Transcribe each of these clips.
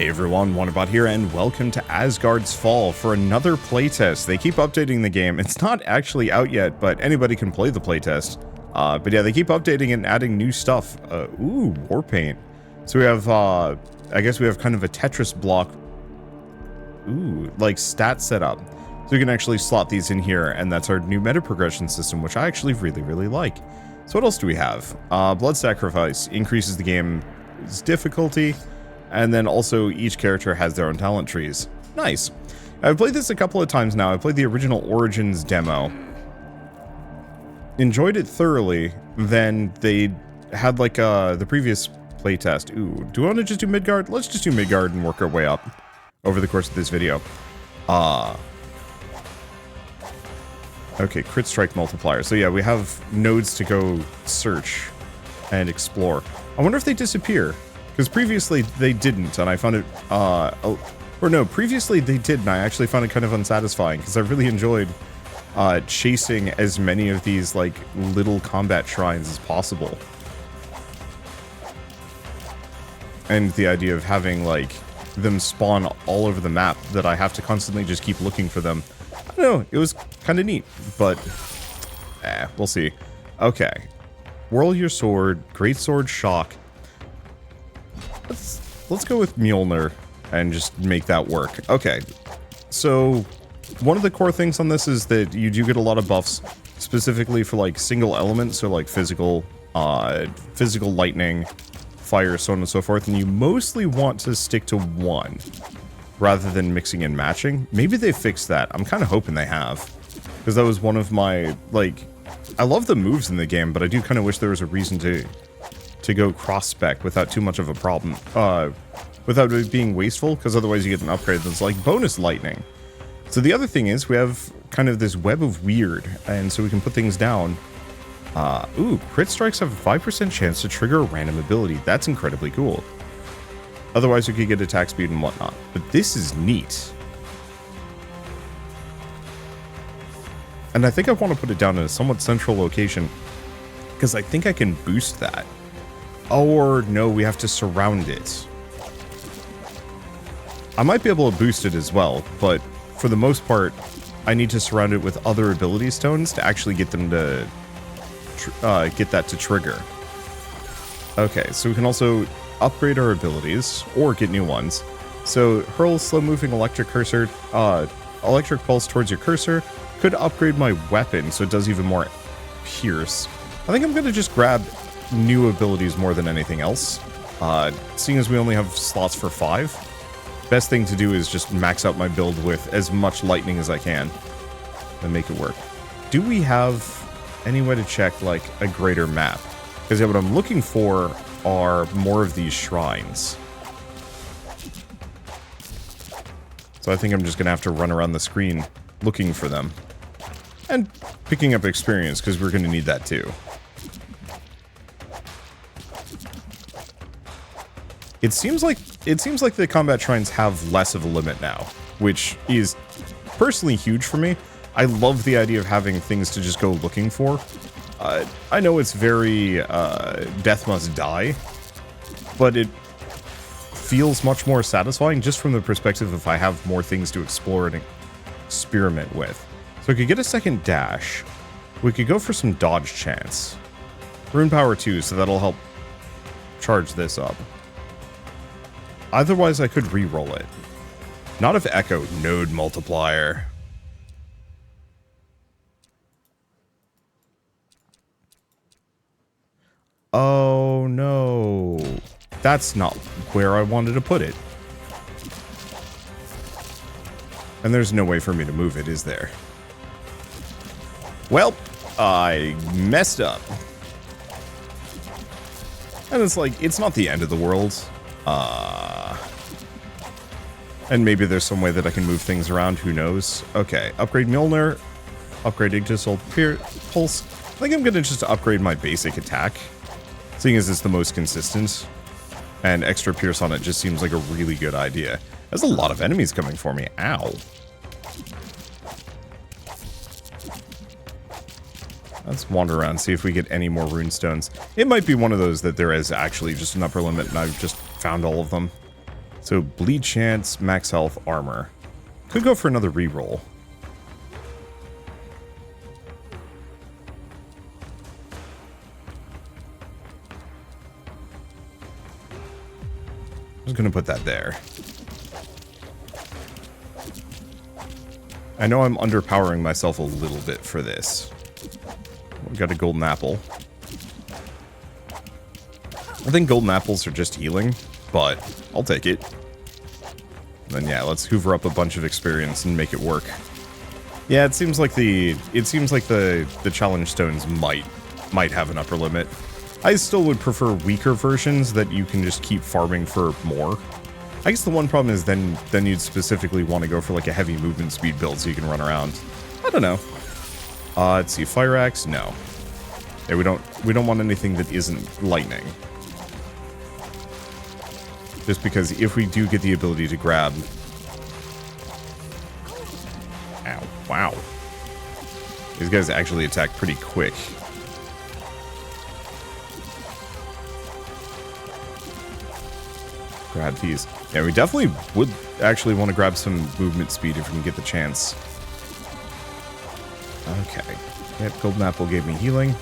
Hey everyone, Wanderbot here, and welcome to Asgard's Fall for another playtest. They keep updating the game. It's not actually out yet, but anybody can play the playtest. But yeah, they keep updating and adding new stuff. Ooh, war paint. So we have, I guess we have kind of a Tetris block, ooh, like stat setup. So we can actually slot these in here, and that's our new meta progression system, which I actually really like. So what else do we have? Blood Sacrifice increases the game's difficulty. And then also each character has their own talent trees. Nice. I've played this a couple of times now. I played the original Origins demo. Enjoyed it thoroughly. Then they had like the previous playtest. Ooh, do I want to just do Midgard? Let's just do Midgard and work our way up over the course of this video. Okay, crit strike multiplier. So yeah, we have nodes to go search and explore. I wonder if they disappear. Because previously they didn't, and I found it, previously they did, and I actually found it kind of unsatisfying, because I really enjoyed chasing as many of these, like, little combat shrines as possible. And the idea of having, like, them spawn all over the map, that I have to constantly just keep looking for them. I don't know, it was kind of neat, but, we'll see. Okay. Whirl your sword, great sword shock. Let's go with Mjolnir and just make that work. Okay, so one of the core things on this is that you do get a lot of buffs, specifically for like single elements, so like physical lightning, fire, so on and so forth, and you mostly want to stick to one, rather than mixing and matching. Maybe they fixed that. I'm kind of hoping they have, because that was one of my, like, I love the moves in the game, but I do kind of wish there was a reason to go cross-spec without too much of a problem, without it being wasteful, because otherwise you get an upgrade that's like bonus lightning. So the other thing is we have kind of this web of weird, and so we can put things down. Ooh, crit strikes have a 5% chance to trigger a random ability. That's incredibly cool. Otherwise you could get attack speed and whatnot, but this is neat. And I think I want to put it down in a somewhat central location, because I think I can boost that. Or, no, we have to surround it. I might be able to boost it as well, but for the most part, I need to surround it with other ability stones to actually get them to get that to trigger. Okay, so we can also upgrade our abilities, or get new ones. So, hurl slow-moving electric cursor, electric pulse towards your cursor, could upgrade my weapon so it does even more pierce. I think I'm going to just grab new abilities more than anything else. Seeing as we only have slots for 5, best thing to do is just max out my build with as much lightning as I can and make it work. Do we have any way to check, like, a greater map? Because yeah, what I'm looking for are more of these shrines. So I think I'm just going to have to run around the screen looking for them. And picking up experience, because we're going to need that too. It seems like the combat shrines have less of a limit now, which is personally huge for me. I love the idea of having things to just go looking for. I know it's very death must die, but it feels much more satisfying just from the perspective if I have more things to explore and experiment with. So we could get a second dash. We could go for some dodge chance. Rune power 2, so that'll help charge this up. Otherwise, I could re-roll it. Not if Echo. Node multiplier. Oh, no. That's not where I wanted to put it. And there's no way for me to move it, is there? Well, I messed up. And it's like, it's not the end of the world. And maybe there's some way that I can move things around, who knows. Okay, upgrade Mjolnir, upgrade Ignital Pulse. I think I'm gonna just upgrade my basic attack, seeing as it's the most consistent. And extra Pierce on it just seems like a really good idea. There's a lot of enemies coming for me. Ow. Let's wander around, see if we get any more runestones. It might be one of those that there is actually just an upper limit and I've just found all of them. So bleed chance, max health, armor. Could go for another reroll. I'm just gonna put that there. I know I'm underpowering myself a little bit for this. We got a golden apple. I think golden apples are just healing, but I'll take it. And then yeah, let's hoover up a bunch of experience and make it work. Yeah, it seems like the challenge stones might have an upper limit. I still would prefer weaker versions that you can just keep farming for more. I guess the one problem is then you'd specifically want to go for like a heavy movement speed build so you can run around. I don't know. Let's see, fire axe, no. Yeah, we don't want anything that isn't lightning. Just because if we do get the ability to grab... Ow, wow. These guys actually attack pretty quick. Grab these. Yeah, we definitely would actually want to grab some movement speed if we can get the chance. Okay. Yep, golden apple gave me healing.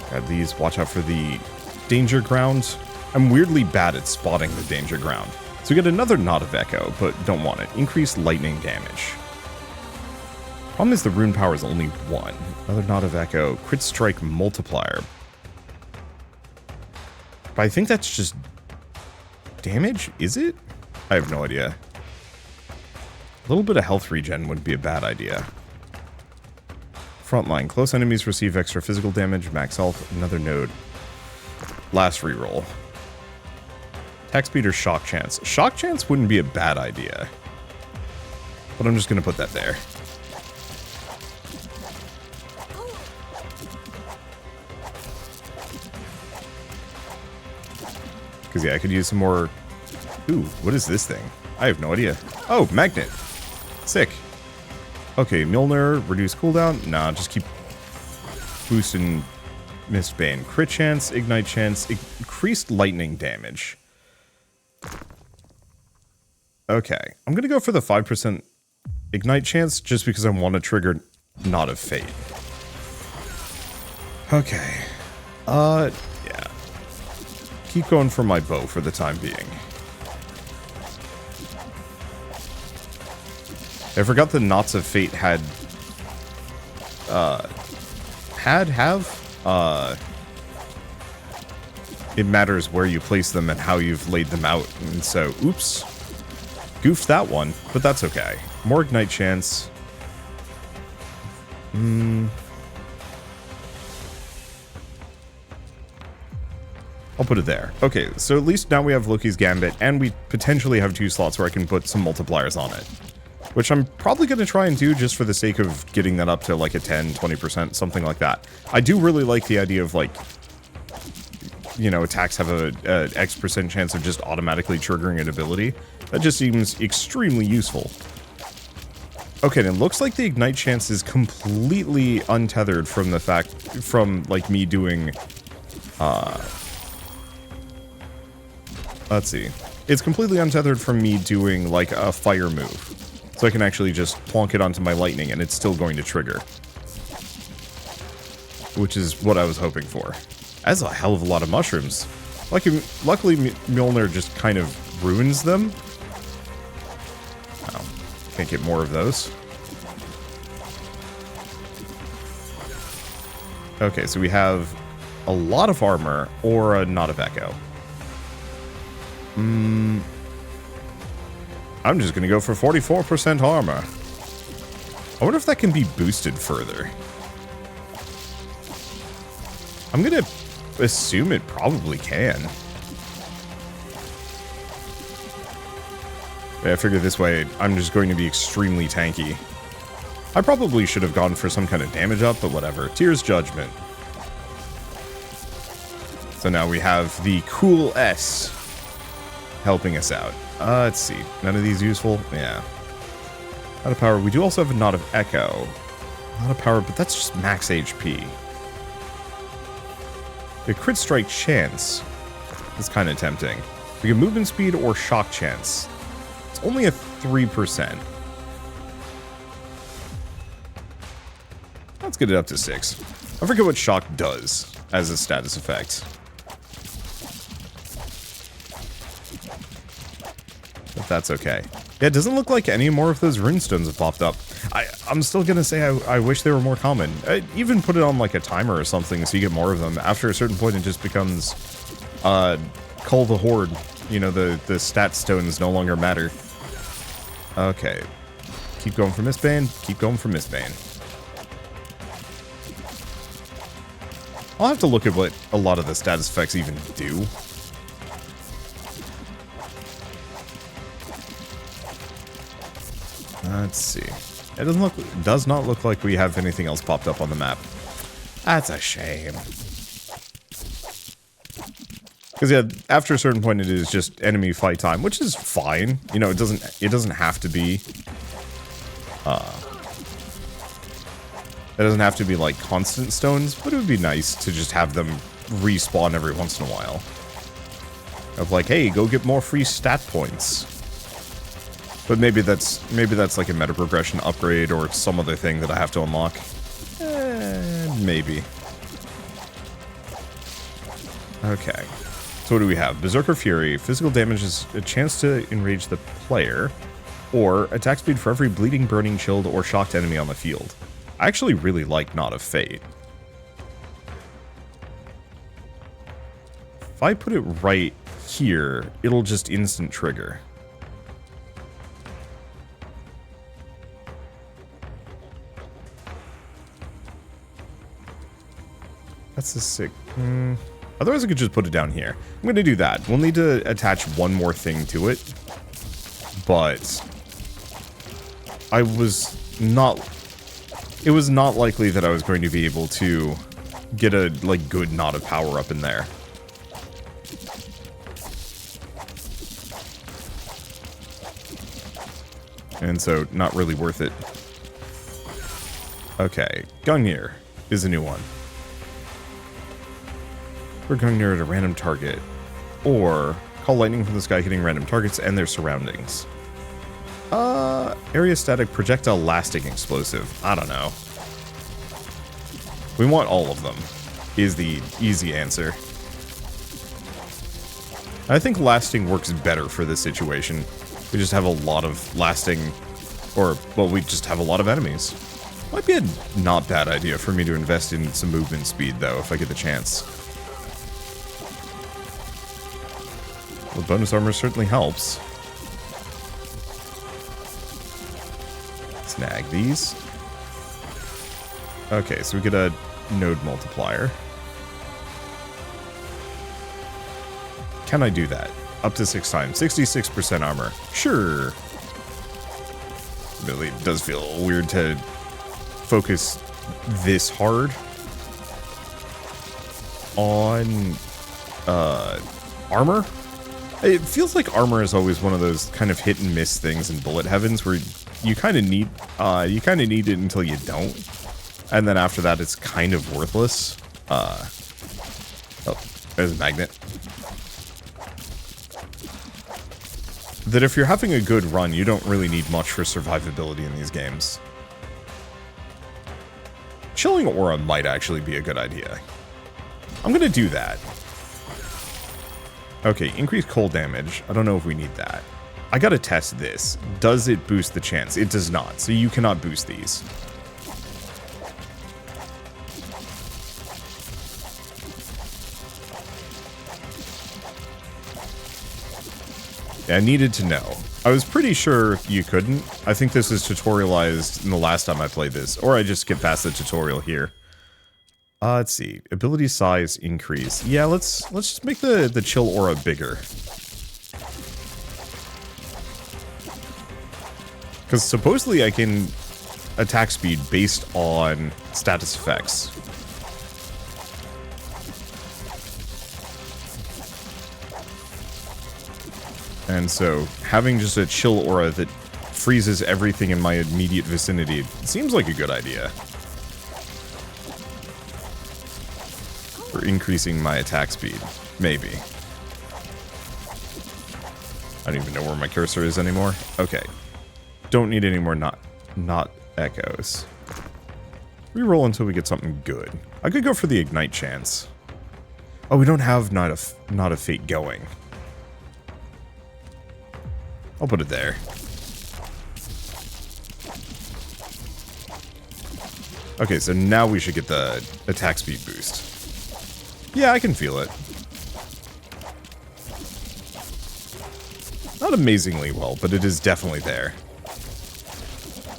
Grab these. Watch out for the danger ground. I'm weirdly bad at spotting the danger ground. So we get another Knot of Echo, but don't want it. Increased lightning damage. Problem is the rune power is only 1. Another Knot of Echo. Crit strike multiplier. But I think that's just damage, is it? I have no idea. A little bit of health regen wouldn't be a bad idea. Frontline. Close enemies receive extra physical damage, max health, another node. Last reroll. Attack speed or shock chance. Shock chance wouldn't be a bad idea. But I'm just going to put that there. Because, yeah, I could use some more... Ooh, what is this thing? I have no idea. Oh, magnet. Sick. Okay, Milner, reduce cooldown. Nah, just keep boosting Mistbane. Crit chance, ignite chance, increased lightning damage. Okay, I'm going to go for the 5% ignite chance just because I want to trigger Knot of Fate. Okay. Yeah. Keep going for my bow for the time being. I forgot the Knots of Fate had... it matters where you place them and how you've laid them out. And so, oops. Goofed that one, but that's okay. More ignite chance. I'll put it there. Okay, so at least now we have Loki's Gambit, and we potentially have 2 slots where I can put some multipliers on it. Which I'm probably going to try and do just for the sake of getting that up to like a 10, 20%, something like that. I do really like the idea of like, you know, attacks have a X% chance of just automatically triggering an ability. That just seems extremely useful. Okay, and it looks like the ignite chance is completely untethered from the fact, from like me doing, let's see. It's completely untethered from me doing like a fire move. So I can actually just plonk it onto my lightning and it's still going to trigger. Which is what I was hoping for. That's a hell of a lot of mushrooms. Luckily, Mjolnir just kind of ruins them. Oh, can't get more of those. Okay, so we have a lot of armor or a Knot of Echo. I'm just going to go for 44% armor. I wonder if that can be boosted further. I'm going to assume it probably can. Yeah, I figure this way I'm just going to be extremely tanky. I probably should have gone for some kind of damage up, but whatever. Tears Judgment. So now we have the cool S helping us out. Let's see. None of these useful? Yeah. Knot of Power. We do also have a Knot of Echo. Knot of Power, but that's just max HP. The crit strike chance. It's kind of tempting. We get movement speed or shock chance. It's only a 3%. Let's get it up to 6. I forget what shock does as a status effect. But that's okay. Yeah, it doesn't look like any more of those runestones have popped up. I'm still gonna say I wish they were more common. Even put it on like a timer or something so you get more of them. After a certain point, it just becomes Cull the Horde. You know, the stat stones no longer matter. Okay. Keep going for Mistbane. Keep going for Mistbane. I'll have to look at what a lot of the status effects even do. Let's see. It does not look like we have anything else popped up on the map. That's a shame. Because yeah, after a certain point, it is just enemy fight time, which is fine. You know, it doesn't have to be. It doesn't have to be like constant stones, but it would be nice to just have them respawn every once in a while. Of like, hey, go get more free stat points. But maybe that's like a meta progression upgrade or some other thing that I have to unlock. Maybe. Okay. So what do we have? Berserker Fury. Physical damage is a chance to enrage the player, or attack speed for every bleeding, burning, chilled, or shocked enemy on the field. I actually really like Knot of Fate. If I put it right here, it'll just instant trigger. That's a sick... Otherwise I could just put it down here. I'm going to do that. We'll need to attach one more thing to it. But... It was not likely that I was going to be able to get a, like, good knot of power up in there. And so, not really worth it. Okay, Gungnir is a new one. We're Gungnir at a random target. Or, call lightning from the sky hitting random targets and their surroundings. Area static projectile lasting explosive. I don't know. We want all of them, is the easy answer. I think lasting works better for this situation. We just have a lot of lasting, or, well, we just have a lot of enemies. Might be a not bad idea for me to invest in some movement speed, though, if I get the chance. Well, bonus armor certainly helps. Snag these. Okay, so we get a node multiplier. Can I do that? Up to 6 times. 66% armor. Sure. Really does feel weird to focus this hard on armor. It feels like armor is always one of those kind of hit and miss things in bullet heavens where you kind of need it until you don't, and then after that it's kind of worthless. Oh, there's a magnet. That if you're having a good run, you don't really need much for survivability in these games. Chilling Aura might actually be a good idea. I'm gonna do that. Okay, increased cold damage. I don't know if we need that. I gotta test this. Does it boost the chance? It does not, so you cannot boost these. Yeah, I needed to know. I was pretty sure you couldn't. I think this is tutorialized in the last time I played this, or I just skipped past the tutorial here. Let's see. Ability size increase. Yeah, let's just make the chill aura bigger. Because supposedly I can attack speed based on status effects. And so having just a chill aura that freezes everything in my immediate vicinity seems like a good idea. For increasing my attack speed. Maybe. I don't even know where my cursor is anymore. Okay. Don't need any more not echoes. Reroll until we get something good. I could go for the ignite chance. Oh, we don't have not a fate going. I'll put it there. Okay, so now we should get the attack speed boost. Yeah, I can feel it. Not amazingly well, but it is definitely there.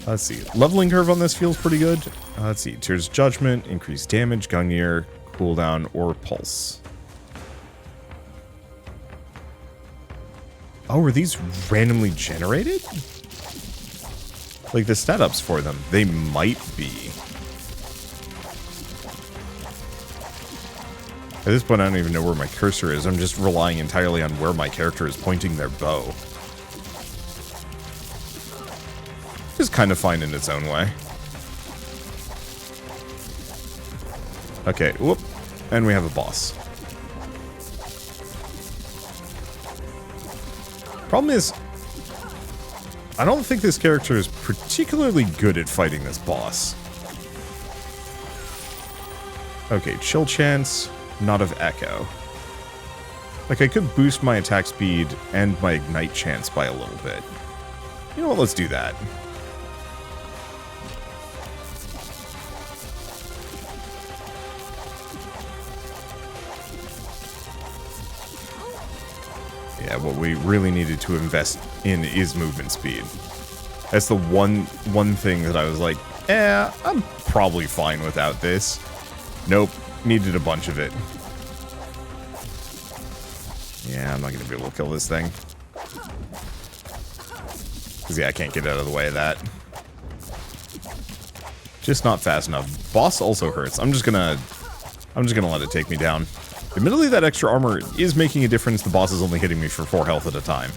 Let's see. Leveling curve on this feels pretty good. Let's see. Tears of Judgment, increased damage, Gungnir, cooldown, or pulse. Oh, were these randomly generated? Like the stat ups for them. They might be. At this point, I don't even know where my cursor is. I'm just relying entirely on where my character is pointing their bow. Which is kind of fine in its own way. Okay, whoop. And we have a boss. Problem is, I don't think this character is particularly good at fighting this boss. Okay, chill chance, not of echo. Like, I could boost my attack speed and my ignite chance by a little bit. You know what, let's do that. Yeah, what we really needed to invest in is movement speed. That's the one thing that I was like, I'm probably fine without this. Nope, needed a bunch of it. Yeah, I'm not going to be able to kill this thing. Because, yeah, I can't get out of the way of that. Just not fast enough. Boss also hurts. I'm just gonna let it take me down. Admittedly, that extra armor is making a difference. The boss is only hitting me for 4 health at a time.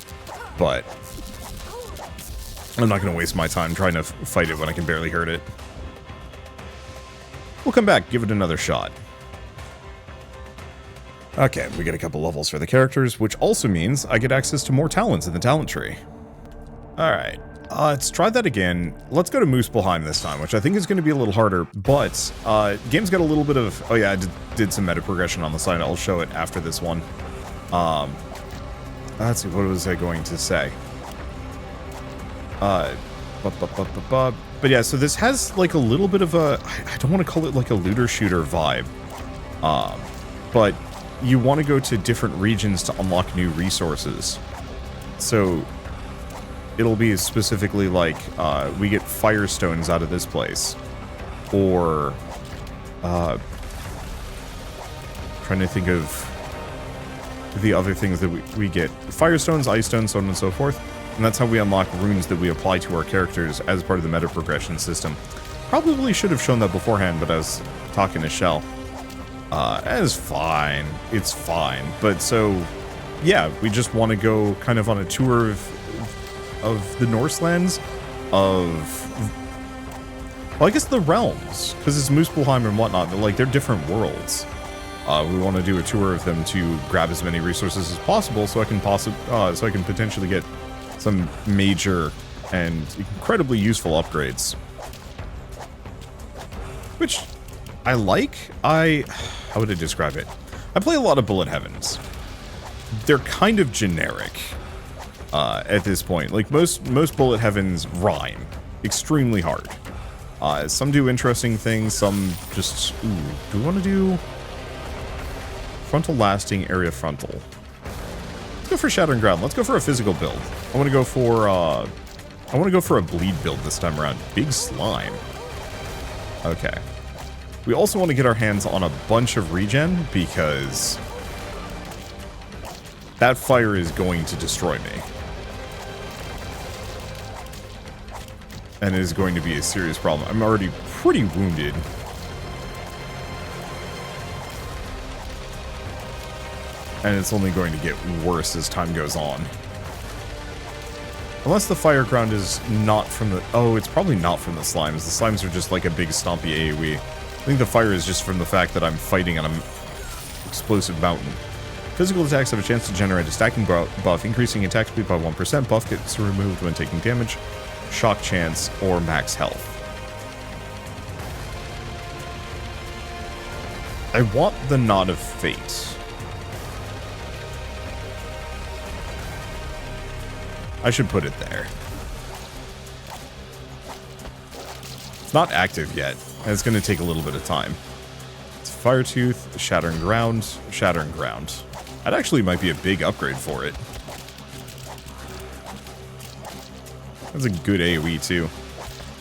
But I'm not going to waste my time trying to fight it when I can barely hurt it. We'll come back, give it another shot. Okay, we get a couple levels for the characters, which also means I get access to more talents in the talent tree. Alright, let's try that again. Let's go to Muspelheim this time, which I think is going to be a little harder, but game's got a little bit of... Oh yeah, I did some meta progression on the side. I'll show it after this one. Let's see, what was I going to say? But yeah, so this has like a little bit of a... I don't want to call it like a looter-shooter vibe. But you want to go to different regions to unlock new resources. So it'll be specifically like, we get firestones out of this place. Or, trying to think of the other things that we get. Firestones, ice stones, so on and so forth. And that's how we unlock runes that we apply to our characters as part of the meta progression system. Probably should have shown that beforehand, but I was talking to Shell. It's fine. It's fine. But so, yeah, we just want to go kind of on a tour of the Norse lands, well, I guess the realms, because it's Muspelheim and whatnot, but like, they're different worlds. We want to do a tour of them to grab as many resources as possible, so I can potentially get some major and incredibly useful upgrades. Which I like. How would I describe it? I play a lot of Bullet Heavens. They're kind of generic at this point. Like most Bullet Heavens rhyme extremely hard. Some do interesting things, some just... Ooh, do we want to do... Frontal lasting, area frontal. Let's go for Shattering Ground. Let's go for a physical build. I want to go for a bleed build this time around. Big slime. Okay. We also want to get our hands on a bunch of regen, because that fire is going to destroy me. And it is going to be a serious problem. I'm already pretty wounded. And it's only going to get worse as time goes on. Unless the fire ground is not from the... Oh, it's probably not from the slimes. The slimes are just like a big stompy AoE. I think the fire is just from the fact that I'm fighting on an explosive mountain. Physical attacks have a chance to generate a stacking buff, increasing attack speed by 1%. Buff gets removed when taking damage, shock chance, or max health. I want the Knot of Fate. I should put it there. It's not active yet, and it's going to take a little bit of time. It's Fire Tooth, Shattering Ground, Shattering Ground. That actually might be a big upgrade for it. That's a good AoE too.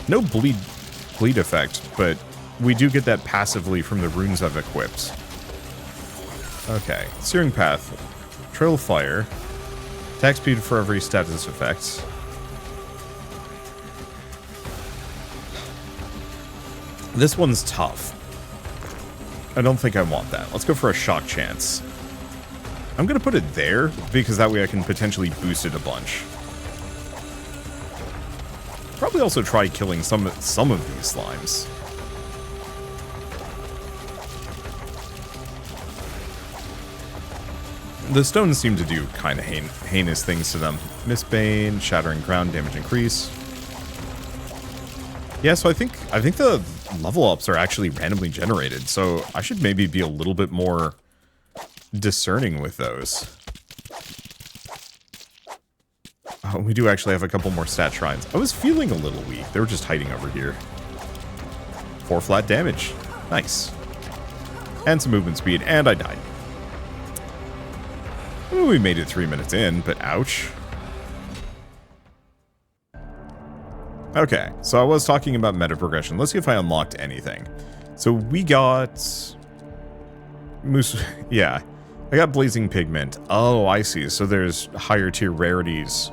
No bleed effect, but we do get that passively from the runes I've equipped. Okay, Searing Path, Trail of Fire, attack speed for every status effect. This one's tough. I don't think I want that. Let's go for a shock chance. I'm going to put it there, because that way I can potentially boost it a bunch. Probably also try killing some of these slimes. The stones seem to do kind of heinous things to them. Mistbane, Shattering Ground, damage increase. Yeah, so I think the level ups are actually randomly generated, so I should maybe be a little bit more discerning with those. Oh, we do actually have a couple more stat shrines. I was feeling a little weak. They were just hiding over here. 4 flat damage. Nice. And some movement speed, and I died. Well, we made it 3 minutes in, but ouch. Okay, so I was talking about meta progression. Let's see if I unlocked anything. So we got... Yeah, I got Blazing Pigment. Oh, I see. So there's higher tier rarities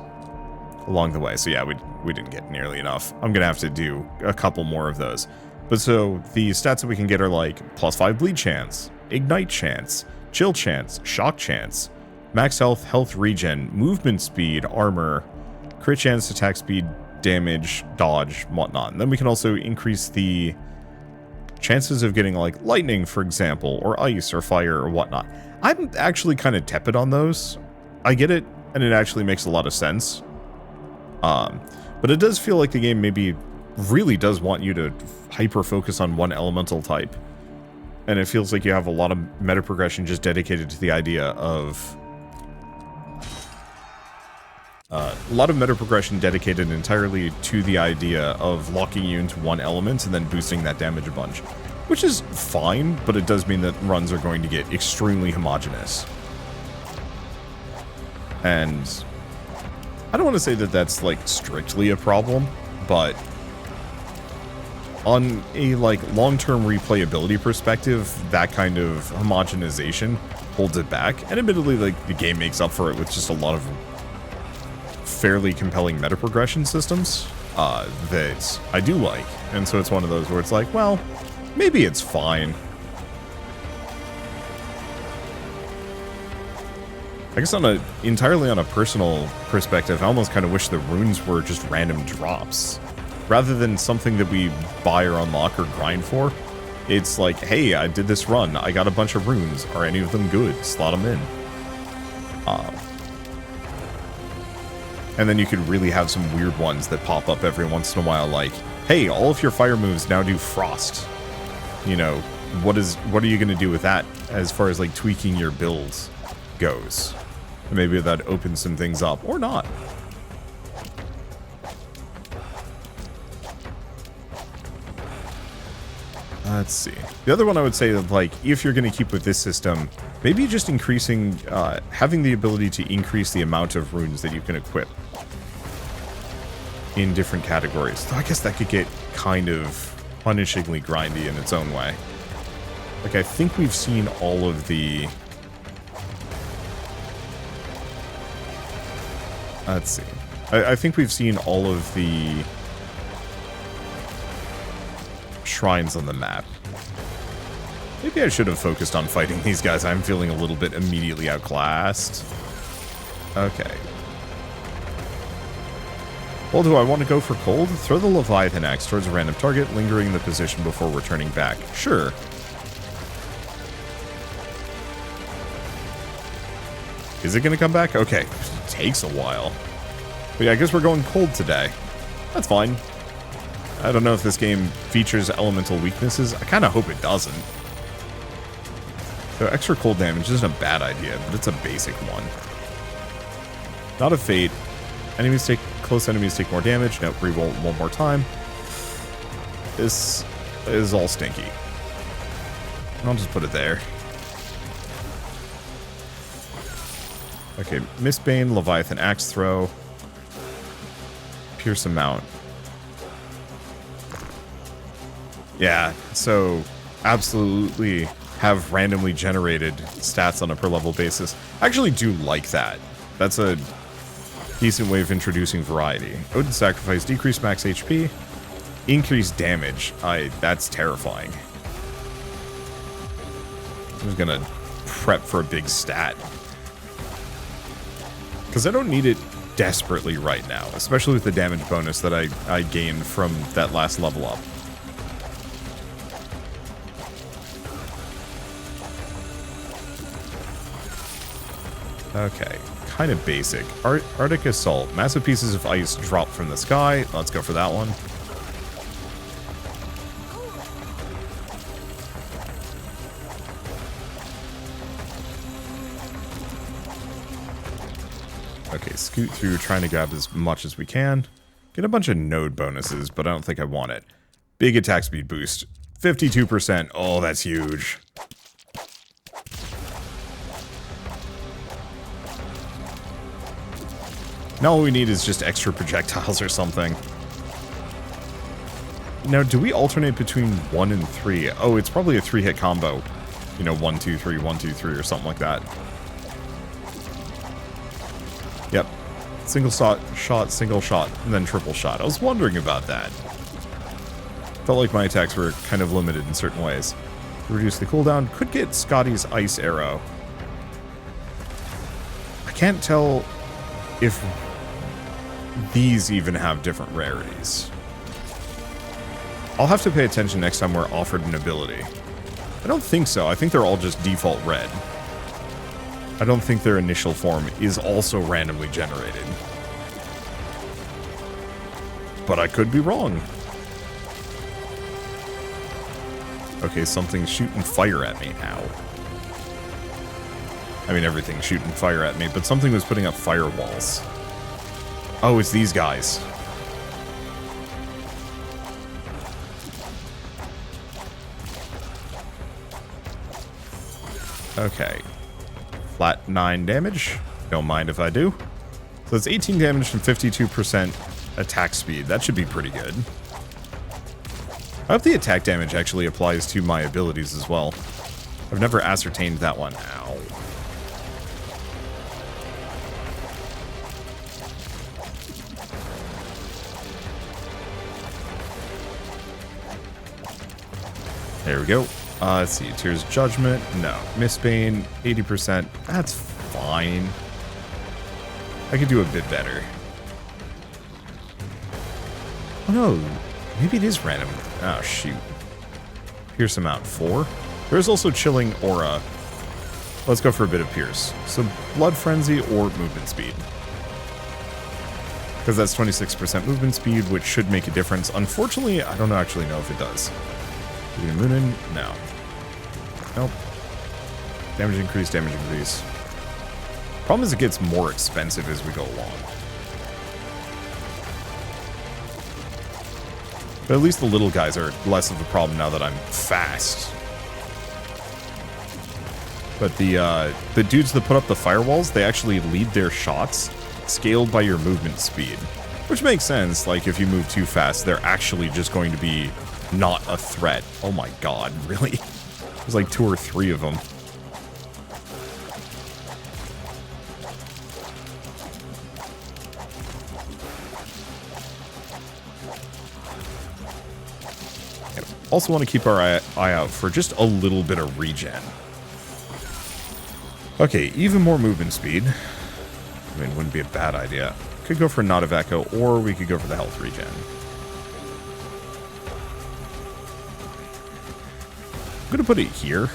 along the way. So yeah, we didn't get nearly enough. I'm going to have to do a couple more of those. But so the stats that we can get are like +5 bleed chance, ignite chance, chill chance, shock chance, max health, health regen, movement speed, armor, crit chance, attack speed, damage, dodge, whatnot. And then we can also increase the chances of getting like lightning, for example, or ice or fire or whatnot. I'm actually kind of tepid on those. I get it, and it actually makes a lot of sense. But it does feel like the game maybe really does want you to hyper focus on one elemental type. And it feels like you have a lot of meta progression just dedicated to the idea of a lot of meta progression dedicated entirely to the idea of locking you into one element and then boosting that damage a bunch. Which is fine, but it does mean that runs are going to get extremely homogeneous. And I don't want to say that that's like strictly a problem, but on a like long-term replayability perspective, that kind of homogenization holds it back. And admittedly, like the game makes up for it with just a lot of fairly compelling meta progression systems that I do like. And so it's one of those where it's like, well, maybe it's fine. I guess entirely on a personal perspective, I almost kind of wish the runes were just random drops. Rather than something that we buy or unlock or grind for, it's like, hey, I did this run, I got a bunch of runes, are any of them good? Slot them in. And then you could really have some weird ones that pop up every once in a while, like, hey, all of your fire moves now do frost. You know, what are you going to do with that as far as like tweaking your builds goes? Maybe that opens some things up, or not. Let's see. The other one I would say that, like, if you're going to keep with this system, maybe just increasing, having the ability to increase the amount of runes that you can equip in different categories. So I guess that could get kind of punishingly grindy in its own way. Like, I think we've seen all of the... Let's see. I think we've seen all of the shrines on the map. Maybe I should have focused on fighting these guys. I'm feeling a little bit immediately outclassed. Okay. Well, do I want to go for cold? Throw the Leviathan axe towards a random target, lingering in the position before returning back. Sure. Is it going to come back? Okay. It takes a while. But yeah, I guess we're going cold today. That's fine. I don't know if this game features elemental weaknesses. I kind of hope it doesn't. So extra cold damage isn't a bad idea, but it's a basic one. Not a fate. Close enemies take more damage. Nope, reroll one more time. This is all stinky. I'll just put it there. Okay, Mistbane, Leviathan Axe Throw. Pierce Amount. Yeah, so absolutely have randomly generated stats on a per level basis. I actually do like that. That's a decent way of introducing variety. Odin Sacrifice, decrease max HP, increase damage. That's terrifying. I'm just gonna prep for a big stat. Because I don't need it desperately right now, especially with the damage bonus that I gained from that last level up. Okay, kind of basic. Arctic Assault. Massive pieces of ice drop from the sky. Let's go for that one. Okay, scoot through, trying to grab as much as we can. Get a bunch of node bonuses, but I don't think I want it. Big attack speed boost. 52%. Oh, that's huge. Now all we need is just extra projectiles or something. Now, do we alternate between 1 and 3? Oh, it's probably a 3-hit combo. You know, 1, 2, 3, 1, 2, 3, or something like that. Yep. Single shot, single shot, and then triple shot. I was wondering about that. Felt like my attacks were kind of limited in certain ways. Reduce the cooldown. Could get Scotty's Ice Arrow. I can't tell if these even have different rarities. I'll have to pay attention next time we're offered an ability. I don't think so. I think they're all just default red. I don't think their initial form is also randomly generated. But I could be wrong. Okay, something's shooting fire at me. Ow. I mean, everything's shooting fire at me, but something was putting up firewalls. Oh, it's these guys. Okay. Flat 9 damage. Don't mind if I do. So it's 18 damage and 52% attack speed. That should be pretty good. I hope the attack damage actually applies to my abilities as well. I've never ascertained that one. Ow. There we go. Let's see. Tears of Judgment. No. Mistbane. 80%. That's fine. I could do a bit better. Oh no. Maybe it is random. Oh, shoot. Pierce amount 4. There's also Chilling Aura. Let's go for a bit of Pierce. So, Blood Frenzy or Movement Speed. Because that's 26% movement speed, which should make a difference. Unfortunately, I don't actually know if it does. Moonin? No. Nope. Damage increase, damage increase. Problem is it gets more expensive as we go along. But at least the little guys are less of a problem now that I'm fast. But the dudes that put up the firewalls, they actually lead their shots scaled by your movement speed. Which makes sense, like if you move too fast, they're actually just going to be not a threat. Oh my god, really? There's like 2 or 3 of them. Also want to keep our eye out for just a little bit of regen. Okay, even more movement speed. I mean, wouldn't be a bad idea. Could go for Knot of Echo, or we could go for the health regen. I'm gonna put it here.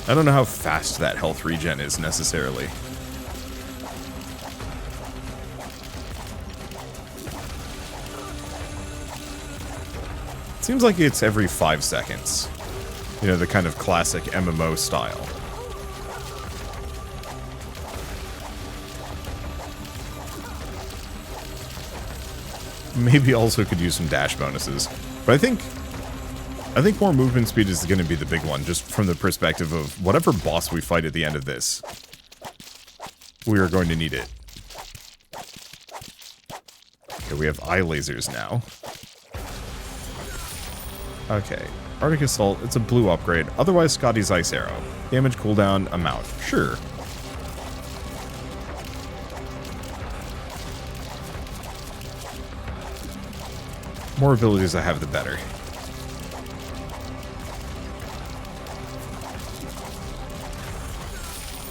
I don't know how fast that health regen is necessarily. It seems like it's every 5 seconds. You know, the kind of classic MMO style. Maybe also could use some dash bonuses. But I think more movement speed is going to be the big one, just from the perspective of whatever boss we fight at the end of this. We are going to need it. Okay, we have eye lasers now. Okay, Arctic Assault, it's a blue upgrade. Otherwise, Scotty's Ice Arrow. Damage cooldown, amount. Sure. More abilities I have, the better.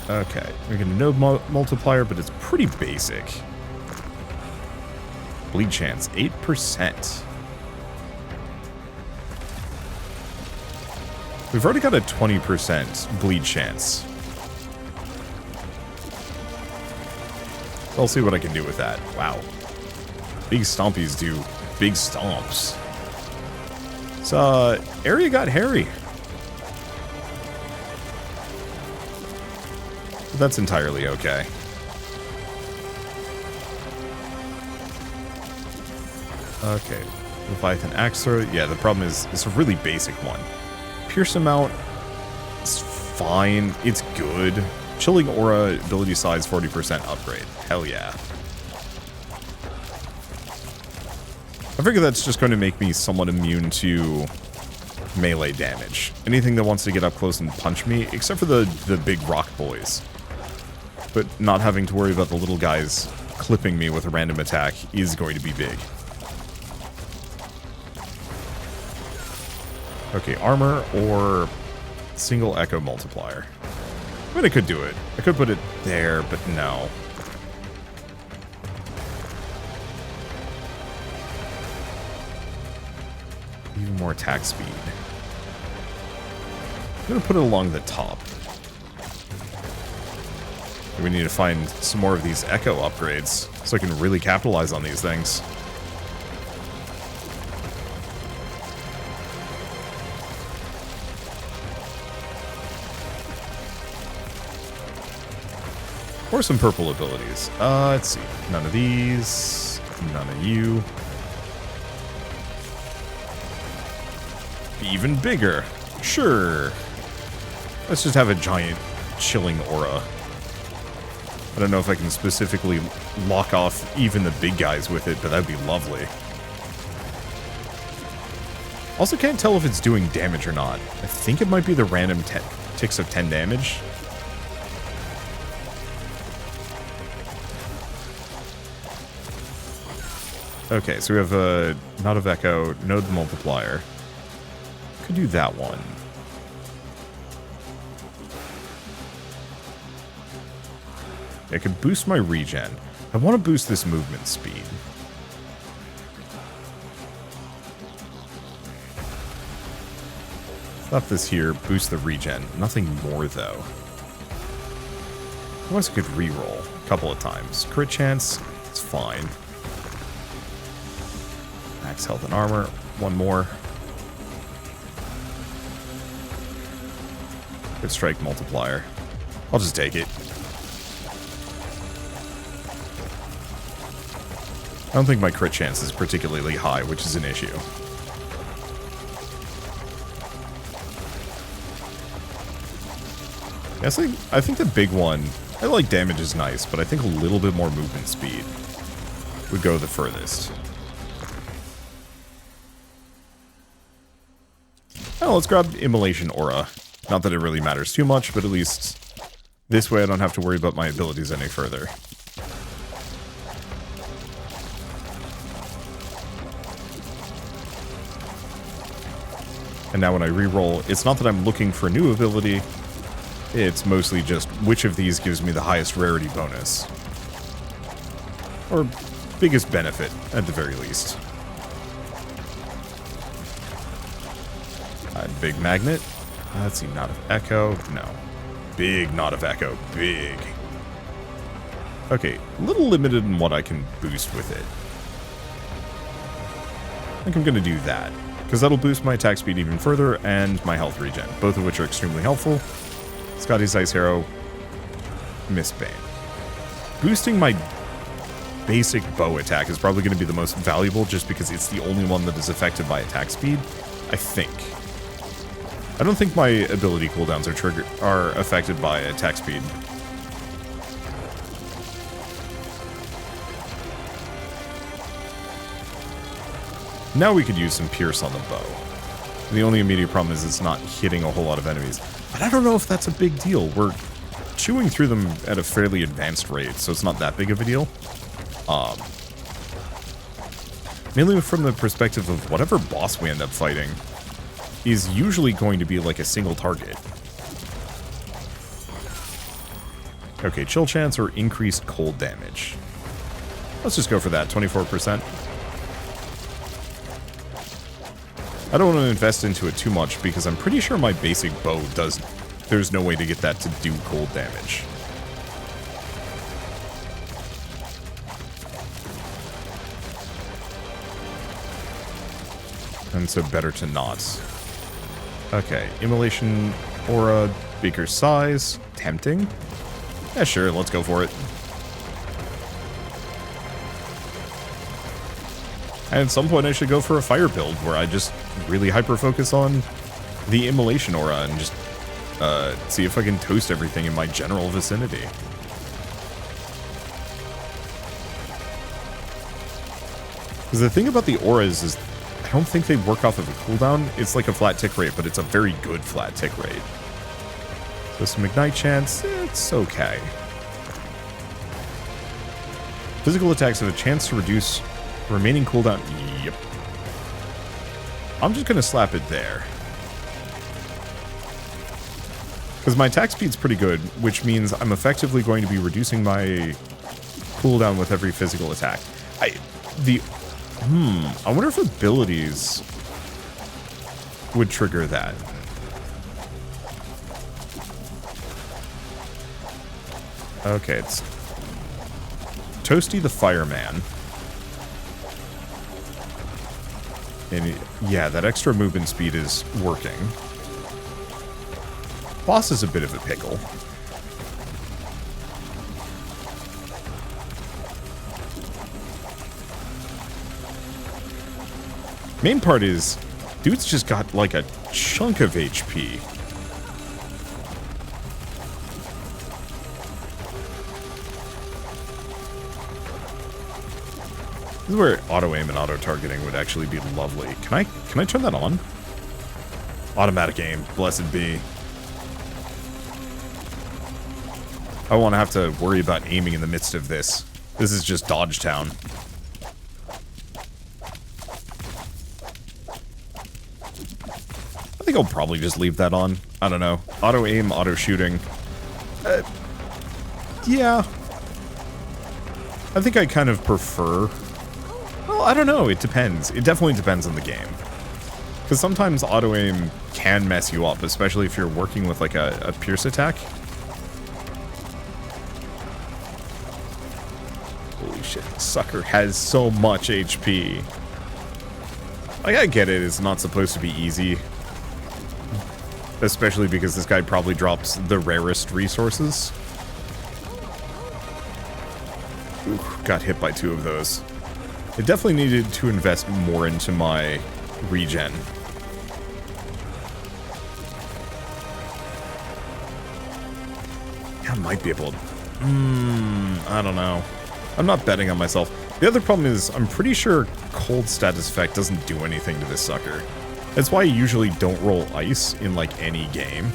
Okay, we're gonna node multiplier, but it's pretty basic. Bleed chance, 8%. We've already got a 20% bleed chance. I'll see what I can do with that. Wow. Big stompies do big stomps. So, area got hairy. But that's entirely okay. Okay. Leviathan Axe Throw. Yeah, the problem is it's a really basic one. Pierce amount is fine. It's good. Chilling Aura, ability size 40% upgrade. Hell yeah. I figure that's just going to make me somewhat immune to melee damage. Anything that wants to get up close and punch me, except for the big rock boys. But not having to worry about the little guys clipping me with a random attack is going to be big. Okay, armor or single echo multiplier. I mean, I could do it. I could put it there, but no. Even more attack speed. I'm gonna put it along the top. We need to find some more of these echo upgrades so I can really capitalize on these things. Or some purple abilities. Let's see. None of these. None of you. Even bigger. Sure. Let's just have a giant chilling aura. I don't know if I can specifically lock off even the big guys with it, but that'd be lovely. Also can't tell if it's doing damage or not. I think it might be the random ticks of 10 damage. Okay, so we have a Knot of Echo, Node Multiplier. Could do that one. I could boost my regen. I want to boost this movement speed. Stop this here, boost the regen. Nothing more, though. I guess I could reroll a couple of times. Crit chance, it's fine. Max health and armor, one more. Good strike multiplier. I'll just take it. I don't think my crit chance is particularly high, which is an issue. Yes, I think the big one, I like damage is nice, but I think a little bit more movement speed would go the furthest. Oh, let's grab Immolation Aura. Not that it really matters too much, but at least this way I don't have to worry about my abilities any further. And now when I reroll, it's not that I'm looking for a new ability, it's mostly just which of these gives me the highest rarity bonus. Or biggest benefit, at the very least. Big magnet. Let's see, Knot of Echo. No. Big Knot of Echo. Big. Okay, a little limited in what I can boost with it. I think I'm going to do that, because that'll boost my attack speed even further and my health regen, both of which are extremely helpful. Scotty's Ice Arrow. Miss Bane. Boosting my basic bow attack is probably going to be the most valuable just because it's the only one that is affected by attack speed, I think. I don't think my ability cooldowns are affected by attack speed. Now we could use some Pierce on the bow. The only immediate problem is it's not hitting a whole lot of enemies. But I don't know if that's a big deal. We're chewing through them at a fairly advanced rate, so it's not that big of a deal. Mainly from the perspective of whatever boss we end up fighting is usually going to be like a single target. Okay, chill chance or increased cold damage. Let's just go for that, 24%. I don't want to invest into it too much because I'm pretty sure my basic bow does... There's no way to get that to do cold damage. And so better to not. Okay, Immolation, Aura, bigger size, tempting. Yeah, sure, let's go for it. And at some point I should go for a fire build where I just really hyper-focus on the Immolation Aura and just see if I can toast everything in my general vicinity. Because the thing about the auras is I don't think they work off of a cooldown. It's like a flat tick rate, but it's a very good flat tick rate. So some Ignite chance, it's okay. Physical attacks have a chance to reduce remaining cooldown. Yep. I'm just going to slap it there. Because my attack speed's pretty good, which means I'm effectively going to be reducing my cooldown with every physical attack. I wonder if abilities would trigger that. Okay, it's Toasty the Fireman. And yeah, that extra movement speed is working. Boss is a bit of a pickle. Main part is, dude's just got like a chunk of HP. This is where auto-aim and auto-targeting would actually be lovely. Can I turn that on? Automatic aim, blessed be. I won't have to worry about aiming in the midst of this. This is just Dodge Town. I think I'll probably just leave that on. I don't know. Auto-aim, auto-shooting. Yeah. I think I kind of prefer... Well, I don't know. It depends. It definitely depends on the game. Because sometimes auto-aim can mess you up, especially if you're working with like a pierce attack. Holy shit, this sucker has so much HP. Like, I get it, it's not supposed to be easy. Especially because this guy probably drops the rarest resources. Ooh, got hit by 2 of those. I definitely needed to invest more into my regen. I might be able to... I don't know. I'm not betting on myself. The other problem is, I'm pretty sure cold status effect doesn't do anything to this sucker. That's why I usually don't roll ice in, like, any game.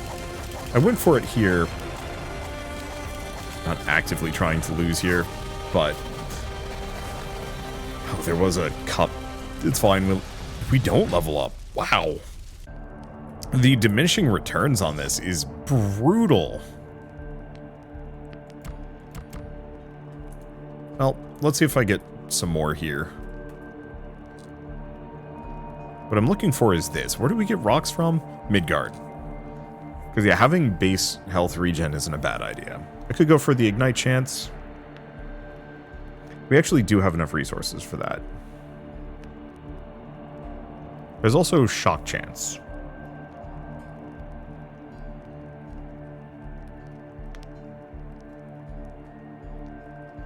I went for it here. Not actively trying to lose here, but... Oh, there was a cup. It's fine. We don't level up. Wow. The diminishing returns on this is brutal. Well, let's see if I get some more here. What I'm looking for is this. Where do we get rocks from? Midgard. Because, yeah, having base health regen isn't a bad idea. I could go for the Ignite chance. We actually do have enough resources for that. There's also Shock chance.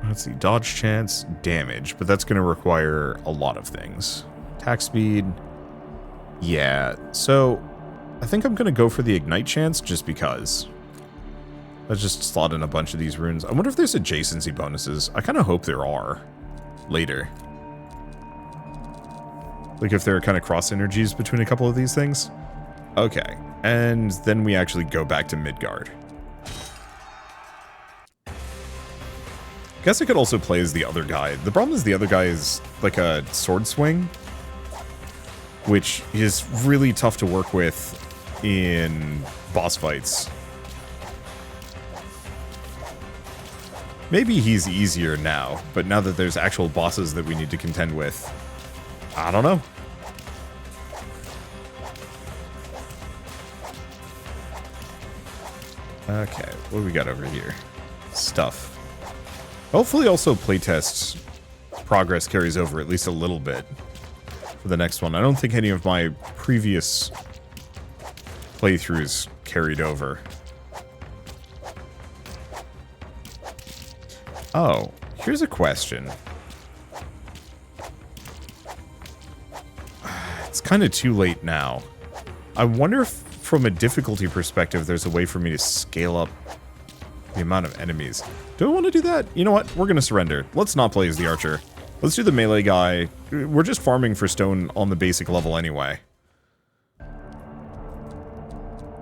Let's see, dodge chance, damage, but that's going to require a lot of things. Attack speed. Yeah, so I think I'm going to go for the Ignite chance just because. Let's just slot in a bunch of these runes. I wonder if there's adjacency bonuses. I kind of hope there are later. Like if there are kind of cross synergies between a couple of these things. Okay, and then we actually go back to Midgard. Guess I could also play as the other guy. The problem is the other guy is like a sword swing, which is really tough to work with in boss fights. Maybe he's easier now, but now that there's actual bosses that we need to contend with, I don't know. Okay, what do we got over here? Stuff. Hopefully also playtest progress carries over at least a little bit for the next one. I don't think any of my previous playthroughs carried over. Oh, here's a question. It's kind of too late now. I wonder if, from a difficulty perspective, there's a way for me to scale up the amount of enemies. Do I want to do that? You know what? We're going to surrender. Let's not play as the archer. Let's do the melee guy. We're just farming for stone on the basic level anyway.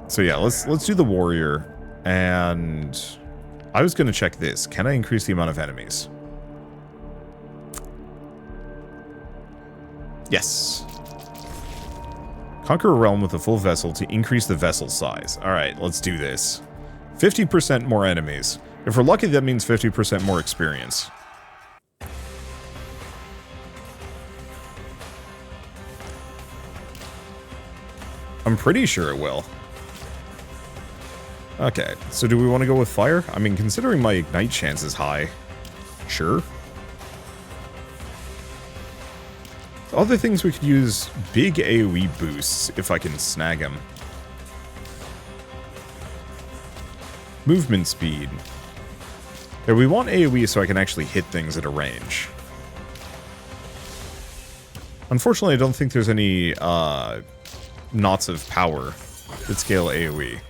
So yeah, let's do the warrior. And I was going to check this. Can I increase the amount of enemies? Yes. Conquer a realm with a full vessel to increase the vessel size. Alright, let's do this. 50% more enemies. If we're lucky, that means 50% more experience. I'm pretty sure it will. Okay, so do we want to go with fire? I mean, considering my ignite chance is high. Sure. Other things we could use, big AoE boosts if I can snag them. Movement speed. Yeah, we want AoE so I can actually hit things at a range. Unfortunately, I don't think there's any knots of power that scale AoE.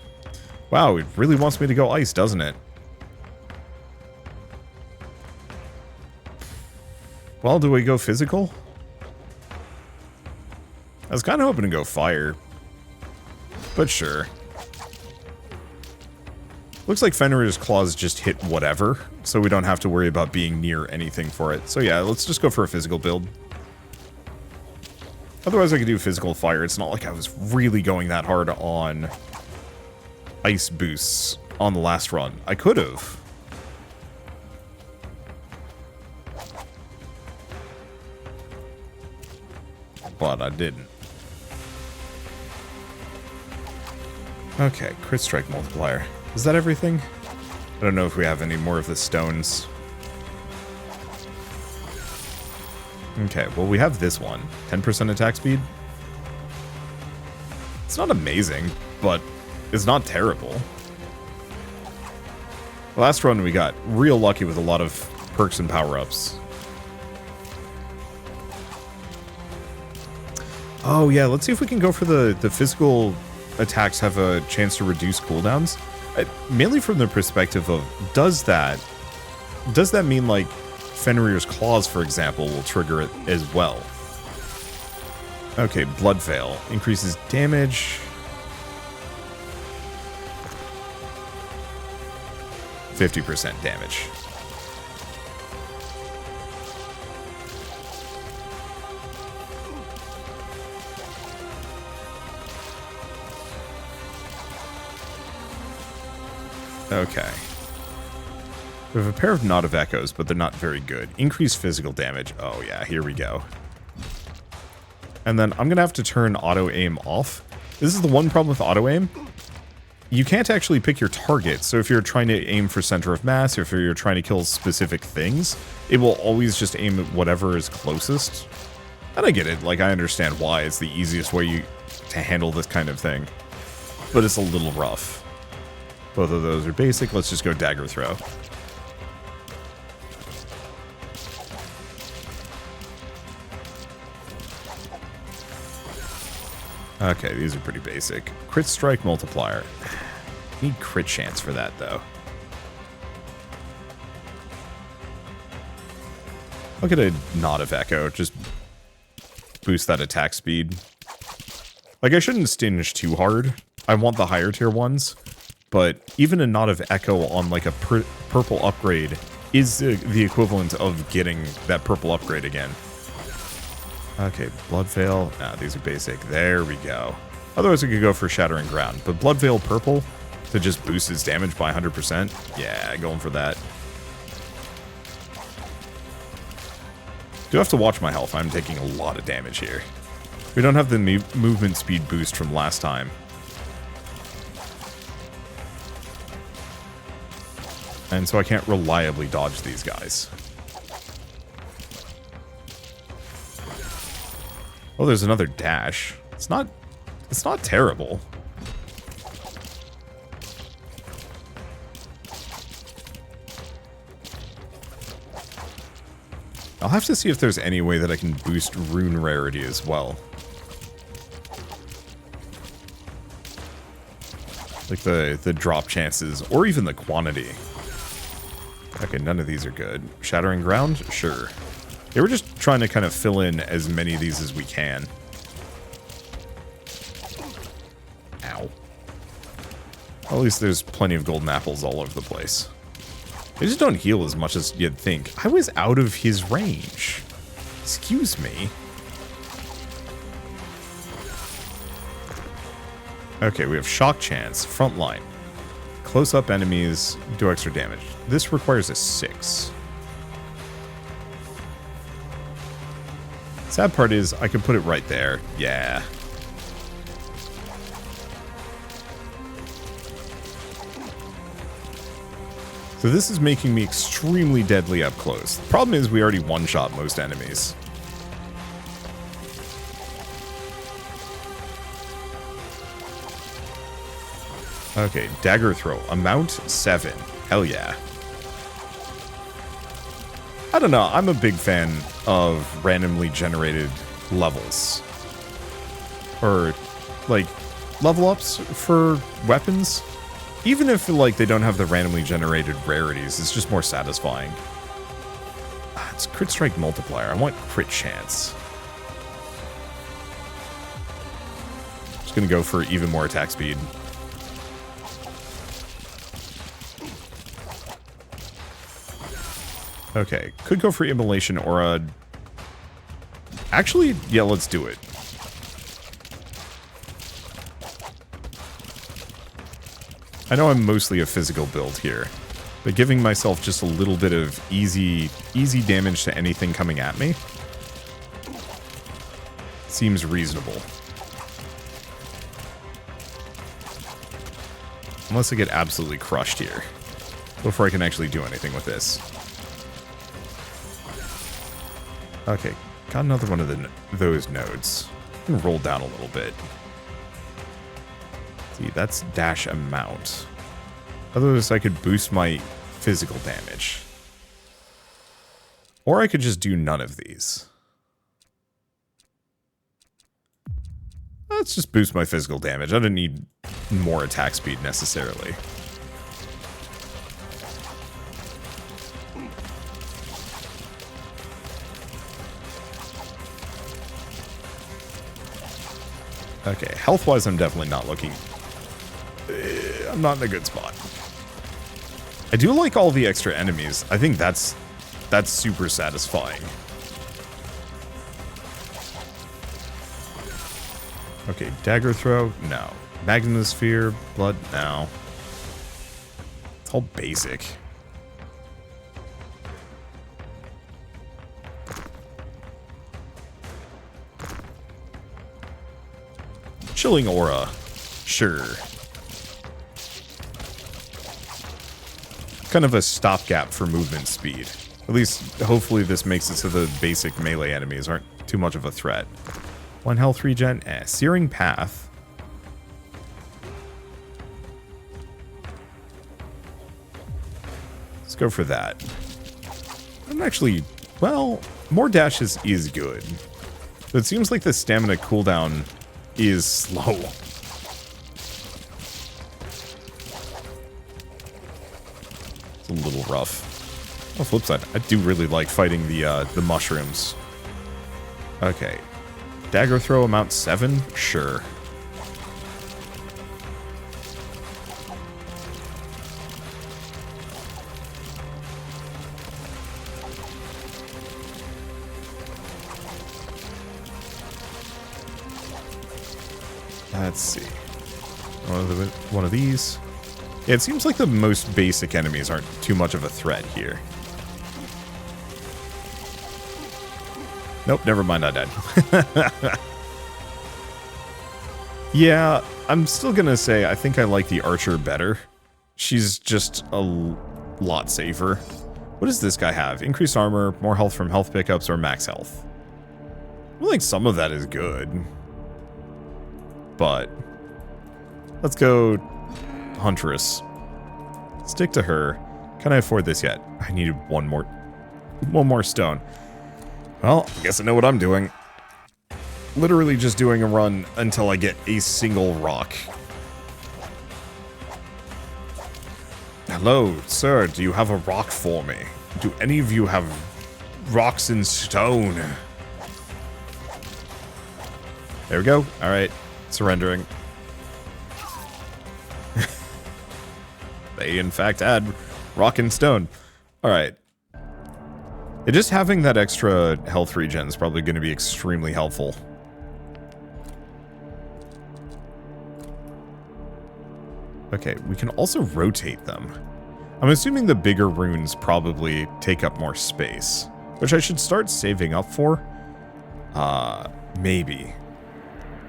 Wow, it really wants me to go ice, doesn't it? Well, do we go physical? I was kind of hoping to go fire. But sure. Looks like Fenrir's claws just hit whatever, so we don't have to worry about being near anything for it. So yeah, let's just go for a physical build. Otherwise I could do physical fire. It's not like I was really going that hard on ice boosts on the last run. I could have. But I didn't. Okay, crit strike multiplier. Is that everything? I don't know if we have any more of the stones. Okay, well we have this one. 10% attack speed. It's not amazing, but it's not terrible. Last run we got real lucky with a lot of perks and power-ups. Oh yeah, let's see if we can go for the physical attacks have a chance to reduce cooldowns. Mainly from the perspective of, does that mean like Fenrir's claws, for example, will trigger it as well? Okay, Blood Veil increases damage. 50% damage. Okay. We have a pair of Knot of Echoes, but they're not very good. Increased physical damage. Oh yeah, here we go. And then I'm going to have to turn auto-aim off. This is the one problem with auto-aim. you can't actually pick your target. So if you're trying to aim for center of mass, or if you're trying to kill specific things, it will always just aim at whatever is closest. And I get it, like I understand why it's the easiest way to handle this kind of thing. But it's a little rough. Both of those are basic, let's just go dagger throw. Okay, these are pretty basic. Crit strike multiplier. Need crit chance for that, though. I'll get a Knot of Echo. Just boost that attack speed. Like, I shouldn't stinge too hard. I want the higher tier ones. But even a Knot of Echo on, like, a purple upgrade is the equivalent of getting that purple upgrade again. Okay, Blood Veil. Nah, these are basic. There we go. Otherwise, we could go for Shattering Ground. But Blood Veil purple to just boost his damage by 100%. Yeah, going for that. Do have to watch my health. I'm taking a lot of damage here. We don't have the movement speed boost from last time. And so I can't reliably dodge these guys. Oh, there's another dash. It's not terrible. I'll have to see if there's any way that I can boost rune rarity as well. Like the drop chances, or even the quantity. Okay, none of these are good. Shattering Ground? Sure. Yeah, we're just trying to kind of fill in as many of these as we can. Ow. At least there's plenty of golden apples all over the place. They just don't heal as much as you'd think. I was out of his range. Excuse me. Okay, we have Shock Chance, Frontline. Close-up enemies do extra damage. This requires a 6. Sad part is, I can put it right there. Yeah. So this is making me extremely deadly up close. The problem is we already one-shot most enemies. Okay, dagger throw. Amount 7. Hell yeah. I don't know, I'm a big fan of randomly generated levels. Or, like, level ups for weapons. Even if, like, they don't have the randomly generated rarities, it's just more satisfying. It's crit strike multiplier. I want crit chance. Just gonna go for even more attack speed. Okay, could go for Immolation or a... Actually, yeah, let's do it. I know I'm mostly a physical build here, but giving myself just a little bit of easy damage to anything coming at me seems reasonable. Unless I get absolutely crushed here before I can actually do anything with this. Okay, got another one of those nodes. I can roll down a little bit. See, that's dash amount. Otherwise, I could boost my physical damage. Or I could just do none of these. Let's just boost my physical damage. I don't need more attack speed necessarily. Okay, health-wise, I'm definitely not looking... I'm not in a good spot. I do like all the extra enemies. I think that's super satisfying. Okay, dagger throw? No. Magnetosphere? Blood? No. It's all basic. Chilling Aura. Sure. kind of a stopgap for movement speed. At least, hopefully this makes it so the basic melee enemies aren't too much of a threat. 1 health regen, Searing Path. Let's go for that. I'm actually, well, more dashes is good. But it seems like the stamina cooldown is slow. It's a little rough. On the flip side, I do really like fighting the mushrooms. Okay. Dagger throw amount 7? Sure. Let's see. One of these. Yeah, it seems like the most basic enemies aren't too much of a threat here. Nope, never mind, I died. Yeah, I'm still gonna say I think I like the archer better. She's just a lot safer. What does this guy have? Increased armor, more health from health pickups, or max health? I feel like some of that is good. But let's go Huntress. Stick to her. Can I afford this yet? I needed one more stone. Well, I guess I know what I'm doing. Literally just doing a run until I get a single rock. Hello, sir, do you have a rock for me? Do any of you have rocks and stone? There we go. Alright. Surrendering. They, in fact, had rock and stone. Alright. Just having that extra health regen is probably going to be extremely helpful. Okay, we can also rotate them. I'm assuming the bigger runes probably take up more space, which I should start saving up for. Maybe.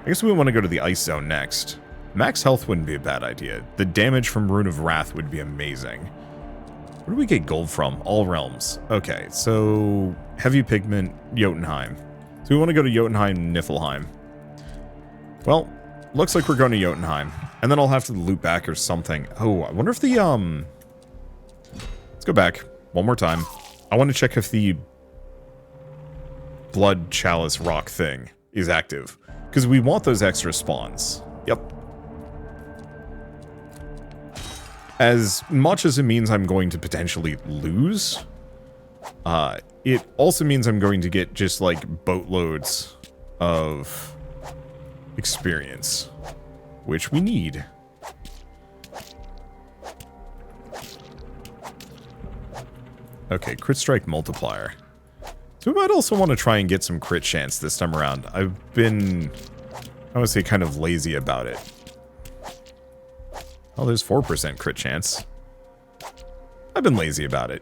I guess we want to go to the ice zone next. Max health wouldn't be a bad idea. The damage from Rune of Wrath would be amazing. Where do we get gold from? All realms. Okay, so heavy pigment, Jotunheim. So we want to go to Jotunheim, Niflheim. Well, looks like we're going to Jotunheim. And then I'll have to loop back or something. Oh, I wonder if the, let's go back one more time. I want to check if the Blood Chalice Rock thing is active. Because we want those extra spawns. Yep. As much as it means I'm going to potentially lose, it also means I'm going to get just like boatloads of experience, which we need. Okay, crit strike multiplier. So we might also want to try and get some crit chance this time around. I've been, I would say, kind of lazy about it. Oh, there's 4% crit chance. I've been lazy about it.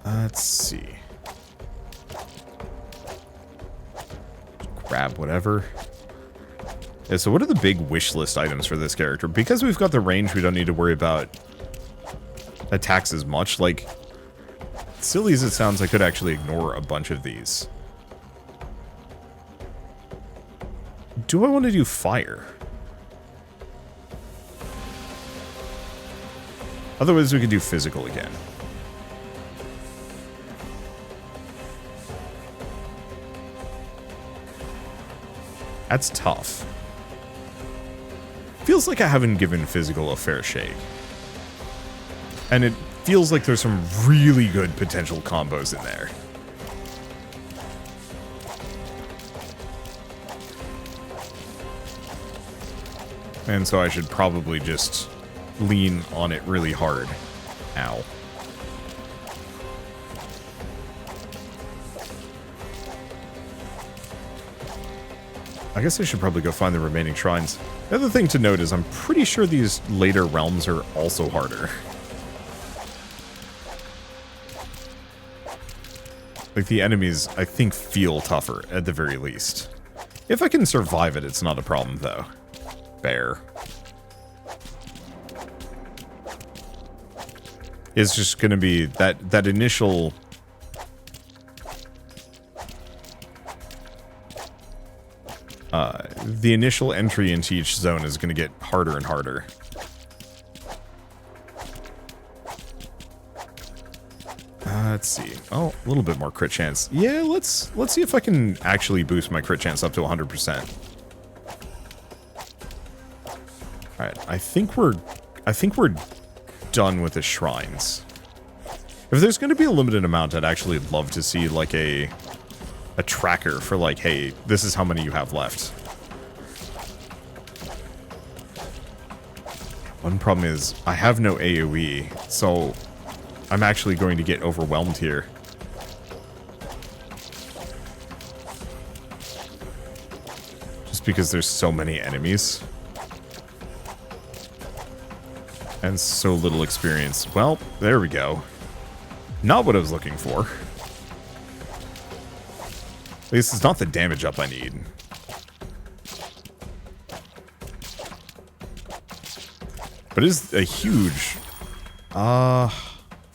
Let's see. Grab whatever. Yeah, so what are the big wish list items for this character? Because we've got the range, we don't need to worry about attacks as much. Like, silly as it sounds, I could actually ignore a bunch of these. Do I want to do fire? Otherwise, we could do physical again. That's tough. Feels like I haven't given physical a fair shake. And it feels like there's some really good potential combos in there. And so I should probably just lean on it really hard. Ow. I guess I should probably go find the remaining shrines. The other thing to note is I'm pretty sure these later realms are also harder. Like, the enemies, I think, feel tougher, at the very least. If I can survive it, it's not a problem, though. Bear. It's just going to be that initial... the initial entry into each zone is going to get harder and harder. Let's see. Oh, a little bit more crit chance. Yeah, let's see if I can actually boost my crit chance up to 100%. All right, I think we're done with the shrines. If there's going to be a limited amount, I'd actually love to see like a tracker for like, hey, this is how many you have left. One problem is I have no AoE, so I'm actually going to get overwhelmed here. Just because there's so many enemies. And so little experience. Well, there we go. Not what I was looking for. At least it's not the damage up I need. But it is a huge...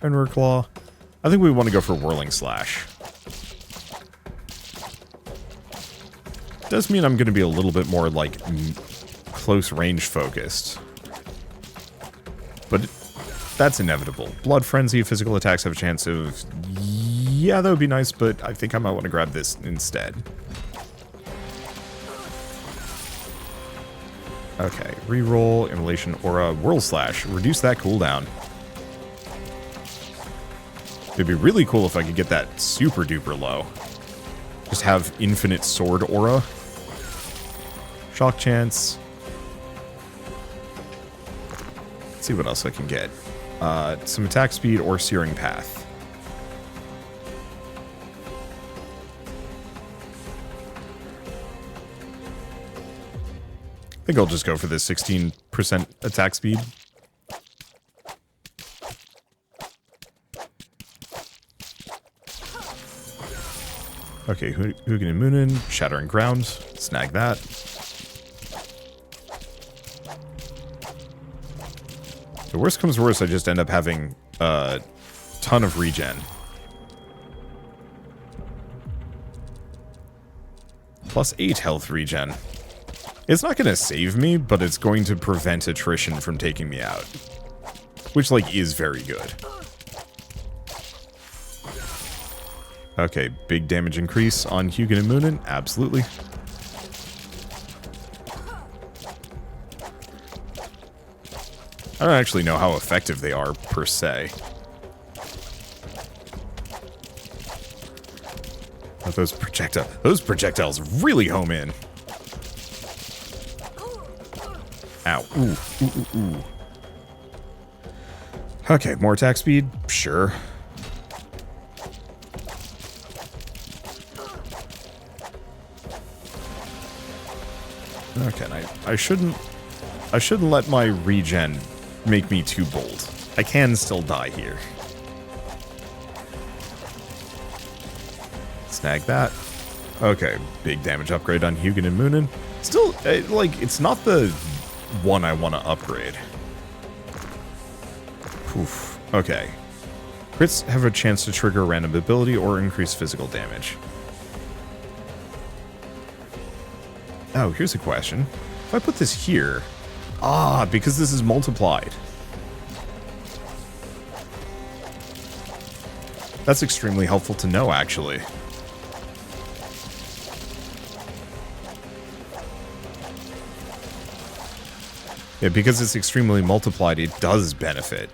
Fenrir Claw. I think we want to go for Whirling Slash. Does mean I'm going to be a little bit more, like, close range focused. But that's inevitable. Blood Frenzy, physical attacks have a chance of... Yeah, that would be nice, but I think I might want to grab this instead. Okay, reroll, Immolation, Aura, Whirl Slash. Reduce that cooldown. It'd be really cool if I could get that super duper low. Just have infinite sword aura. Shock chance. Let's see what else I can get. Some attack speed or searing path. I think I'll just go for this 16% attack speed. Okay, Hugin and Moonin, Shattering Ground, snag that. The worst comes worst, I just end up having a ton of regen. Plus 8 health regen. It's not going to save me, but it's going to prevent attrition from taking me out. Which, like, is very good. Okay, big damage increase on Hugin and Moonin. Absolutely. I don't actually know how effective they are, per se. But those projectiles really home in. Ow. Ooh, ooh, ooh, ooh. Okay, more attack speed? Sure. Okay, I shouldn't let my regen make me too bold. I can still die here. Snag that. Okay, big damage upgrade on Hugin and Moonin. Still, like, it's not the one I want to upgrade. Oof. Okay. Crits have a chance to trigger a random ability or increase physical damage. Oh, here's a question. If I put this here... Ah, because this is multiplied. That's extremely helpful to know, actually. Yeah, because it's extremely multiplied, it does benefit.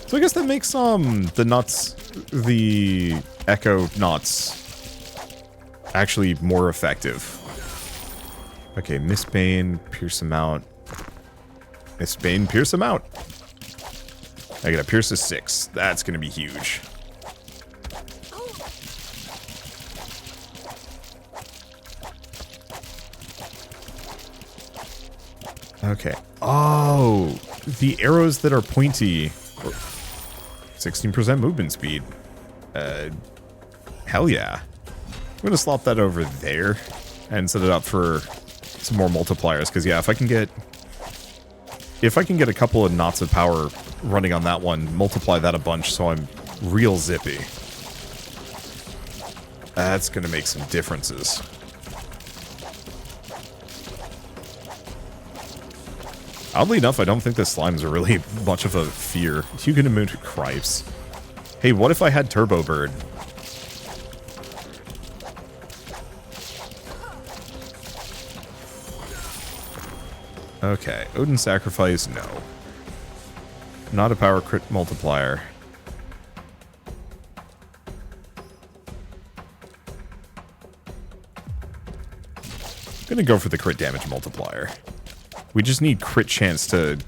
So I guess that makes the Echo Knots actually more effective. Okay, Miss Bane, Pierce him out. Miss Bane, pierce him out. I gotta pierce a 6. That's gonna be huge. Okay. Oh, the arrows that are pointy. 16% movement speed. Hell yeah. I'm gonna slop that over there. and set it up for some more multipliers. Because yeah, if I can get a couple of knots of power running on that one, multiply that a bunch so I'm real zippy. That's gonna make some differences. Oddly enough, I don't think the slimes are really much of a fear. You can immune to cripes. Hey, what if I had Turbo Bird? Okay, Odin Sacrifice, no. Not a power crit multiplier. Gonna go for the crit damage multiplier. We just need crit chance to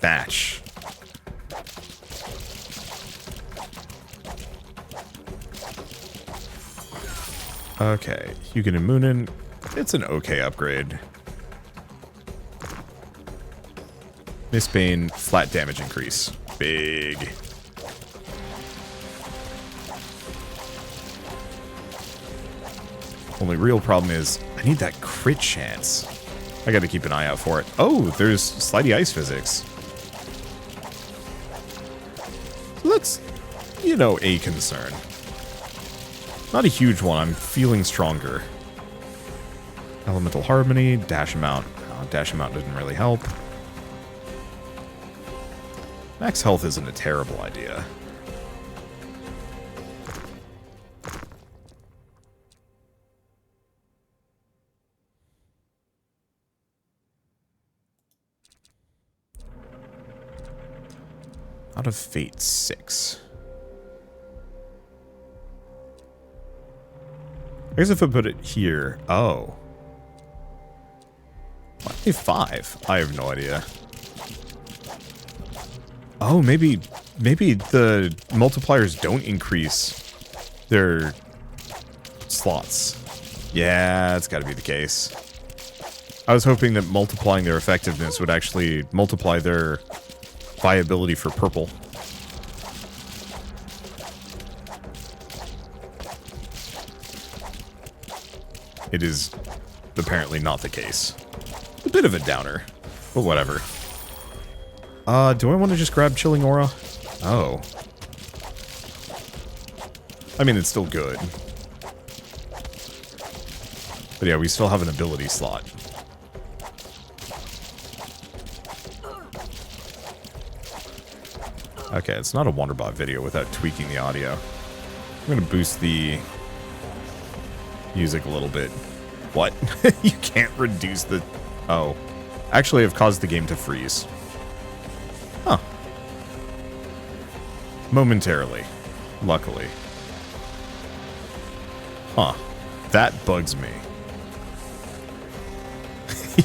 match. Okay, Hugin and Moonin. It's an okay upgrade. Mistbane, flat damage increase. Big. Only real problem is, I need that crit chance. I gotta keep an eye out for it. Oh, there's Slidey Ice Physics. So that's, you know, a concern. Not a huge one, I'm feeling stronger. Elemental Harmony, Dash Amount. Oh, Dash Amount doesn't really help. Max health isn't a terrible idea. Out of Fate 6. I guess if I put it here... Oh. Why 5? I have no idea. Oh, maybe the multipliers don't increase their slots. Yeah, it's got to be the case. I was hoping that multiplying their effectiveness would actually multiply their viability for purple. It is apparently not the case. A bit of a downer, but whatever. Do I want to just grab Chilling Aura? Oh. I mean, it's still good. But yeah, we still have an ability slot. Okay, it's not a Wanderbot video without tweaking the audio. I'm going to boost the music a little bit. What? You can't reduce the... Oh. Actually, I've caused the game to freeze. Huh. Momentarily. Luckily. Huh. That bugs me.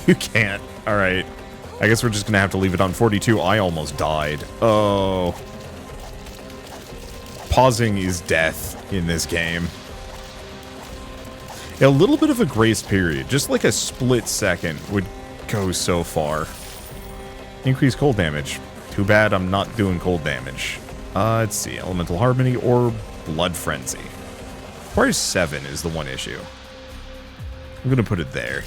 You can't. Alright. I guess we're just gonna have to leave it on 42. I almost died. Oh. Pausing is death in this game. A little bit of a grace period, just like a split second, would go so far. Increase cold damage. Too bad I'm not doing cold damage. Let's see. Elemental Harmony or Blood Frenzy. Requires 7 is the one issue. I'm gonna put it there.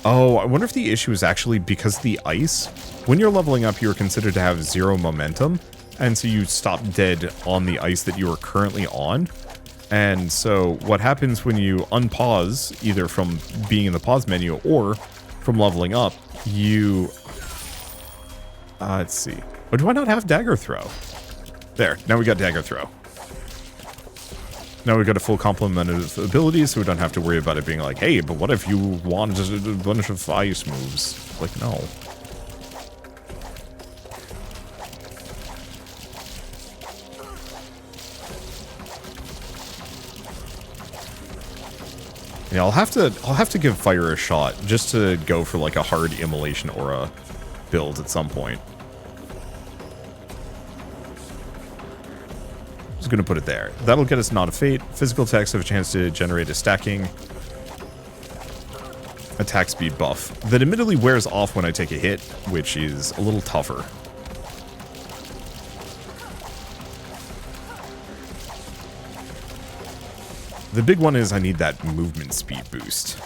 Oh, I wonder if the issue is actually because the ice. When you're leveling up, you're considered to have 0 momentum, and so you stop dead on the ice that you are currently on. And so what happens when you unpause, either from being in the pause menu or from leveling up, you... let's see. Oh, do I not have Dagger Throw? There, now we got Dagger Throw. Now we've got a full complement of abilities, so we don't have to worry about it being like, hey, but what if you want a bunch of ice moves? Like, no. Yeah, I'll have to give fire a shot just to go for like a hard immolation aura build at some point. Just gonna put it there. That'll get us Knot of Fate. Physical attacks have a chance to generate a stacking attack speed buff that admittedly wears off when I take a hit, which is a little tougher. The big one is I need that movement speed boost.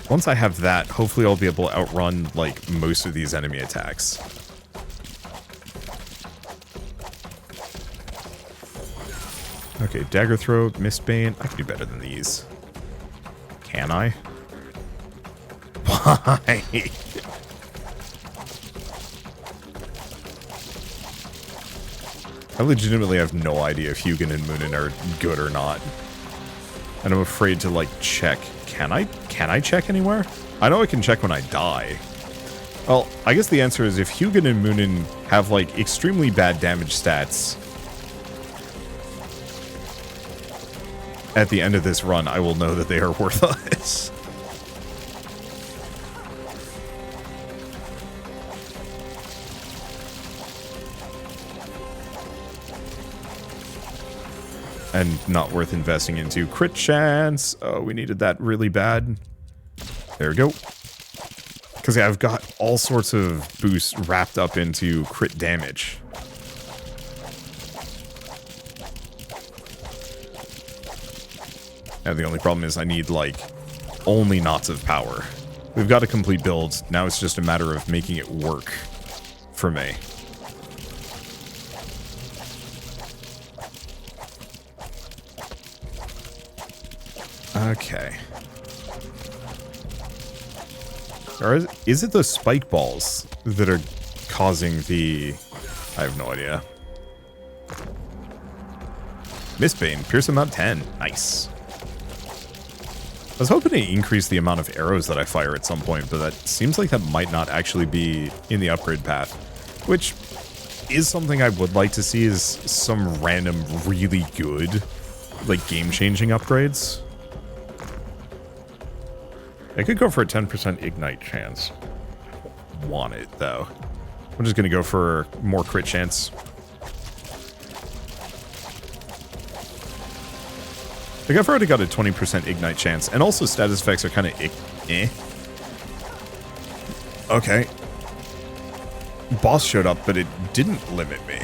Once I have that, hopefully I'll be able to outrun, like, most of these enemy attacks. Okay, dagger throw, mistbane. I can do better than these. Can I? Why? I legitimately have no idea if Hugin and Moonin are good or not. And I'm afraid to, like, check. Can I check anywhere? I know I can check when I die. Well, I guess the answer is if Hugin and Moonin have, like, extremely bad damage stats, at the end of this run, I will know that they are worthless. And not worth investing into. Crit chance. Oh, we needed that really bad. There we go. Because yeah, I've got all sorts of boosts wrapped up into crit damage. And the only problem is I need, like, only knots of power. We've got a complete build. Now it's just a matter of making it work for me. Okay. Or is it the spike balls that are causing the... I have no idea. Mistbane, pierce amount 10. Nice. I was hoping to increase the amount of arrows that I fire at some point, but that seems like that might not actually be in the upgrade path. Which is something I would like to see, is some random really good, like, game-changing upgrades. I could go for a 10% ignite chance. Want it, though. I'm just gonna go for more crit chance. Like, I've already got a 20% ignite chance, and also status effects are kind of eh. Okay. Boss showed up, but it didn't limit me.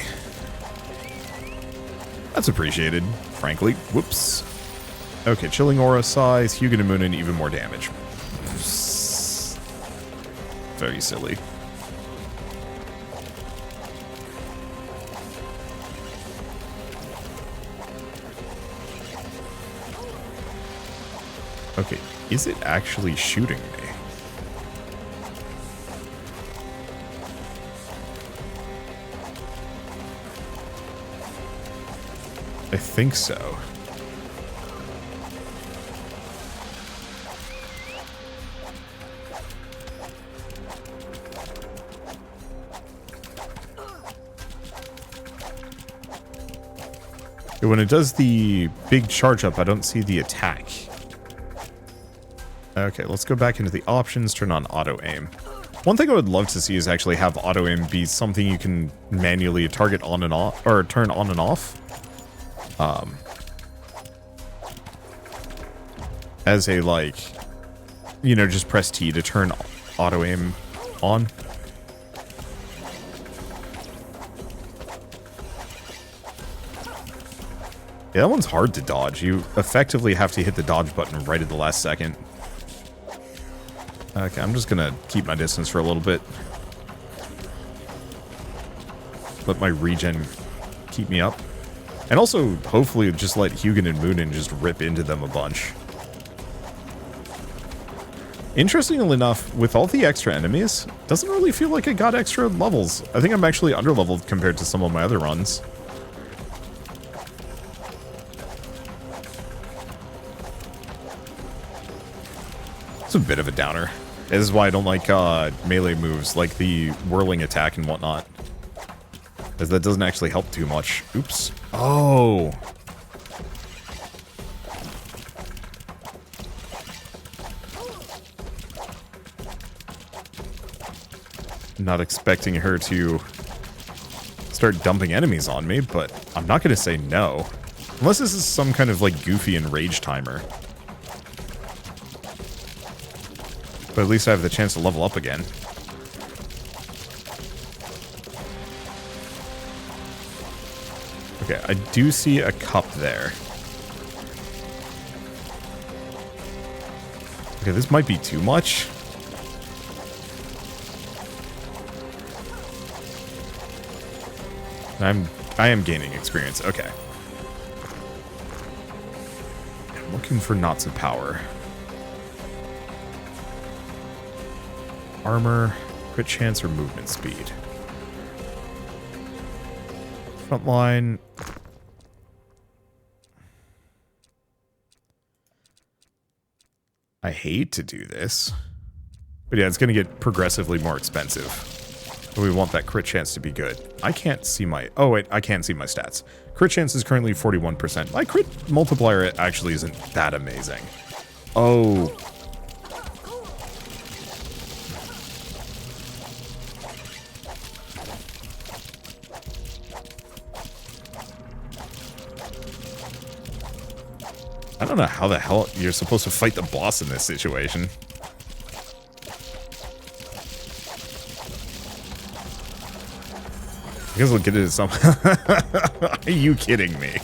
That's appreciated, frankly. Whoops. Okay, chilling aura size, Hugin and Moonin, even more damage. Very silly. Okay, is it actually shooting me? I think so. When it does the big charge up, I don't see the attack. Okay, let's go back into the options, turn on auto aim. One thing I would love to see is actually have auto aim be something you can manually target on and off, or turn on and off. As a, like, you know, just press T to turn auto aim on. Yeah, that one's hard to dodge. You effectively have to hit the dodge button right at the last second. Okay, I'm just gonna keep my distance for a little bit. Let my regen keep me up. And also, hopefully, just let Hugin and Moonin just rip into them a bunch. Interestingly enough, with all the extra enemies, doesn't really feel like I got extra levels. I think I'm actually underleveled compared to some of my other runs. It's a bit of a downer. This is why I don't like melee moves, like the whirling attack and whatnot. Because that doesn't actually help too much. Oops. Oh! Not expecting her to start dumping enemies on me, but I'm not going to say no. Unless this is some kind of, like, goofy enrage timer. But at least I have the chance to level up again. Okay, I do see a cup there. Okay, this might be too much. I am gaining experience. Okay. I'm looking for knots of power. Armor, crit chance, or movement speed. Frontline. I hate to do this. But yeah, it's going to get progressively more expensive. But we want that crit chance to be good. I can't see my... Oh, wait, I can see my stats. Crit chance is currently 41%. My crit multiplier actually isn't that amazing. Oh. I don't know how the hell you're supposed to fight the boss in this situation. I guess we'll get into some... Are you kidding me?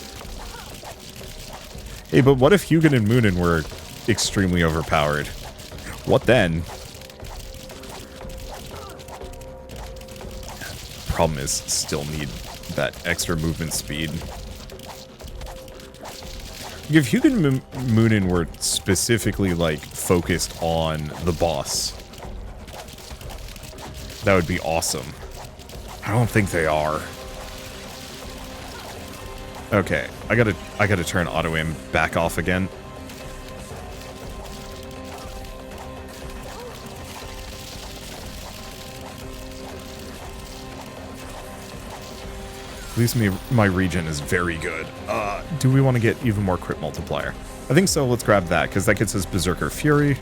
Hey, but what if Hugin and Moonin were extremely overpowered? What then? Problem is, still need that extra movement speed. If Hugin and Moonin were specifically, like, focused on the boss, that would be awesome. I don't think they are. Okay, I gotta turn auto aim back off again. At least my regen is very good. Do we want to get even more crit multiplier? I think so. Let's grab that because that gets us Berserker Fury,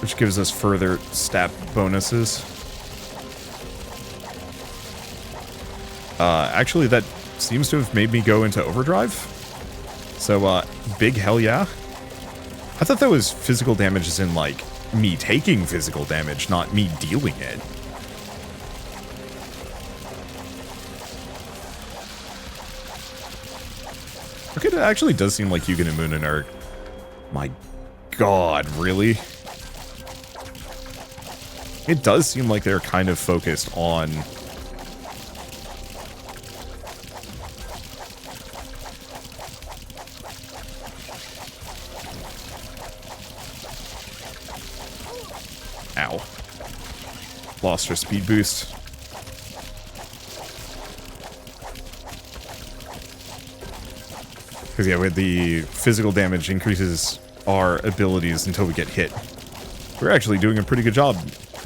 which gives us further stat bonuses. Actually, that seems to have made me go into overdrive. So, big hell yeah. I thought that was physical damage as in, like, me taking physical damage, not me dealing it. Okay, it actually does seem like Hugin and Moonin are... My god, really? It does seem like they're kind of focused on... Ow. Lost her speed boost. Because, yeah, with the physical damage increases our abilities until we get hit. We're actually doing a pretty good job,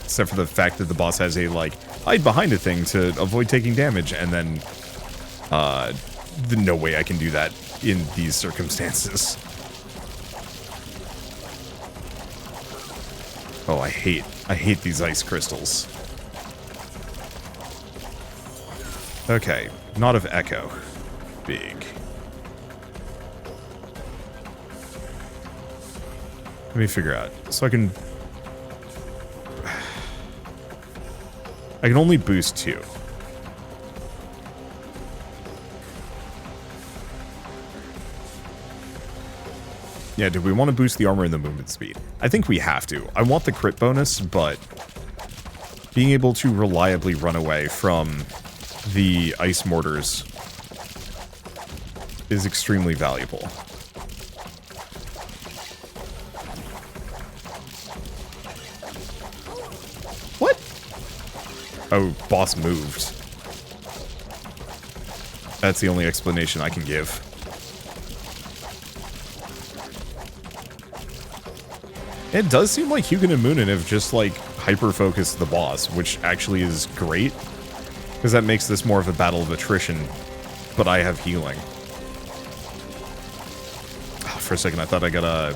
except for the fact that the boss has a, like, hide behind a thing to avoid taking damage, and then, no way I can do that in these circumstances. Oh, I hate these ice crystals. Okay, Knot of Echo. Big. Let me figure out. So I can only boost 2. Yeah, do we want to boost the armor and the movement speed? I think we have to. I want the crit bonus, but being able to reliably run away from the ice mortars is extremely valuable. What? Oh, boss moved. That's the only explanation I can give. It does seem like Hugin and Moonin have just, like, hyper-focused the boss, which actually is great, because that makes this more of a battle of attrition, but I have healing. Oh, for a second, I thought I got a...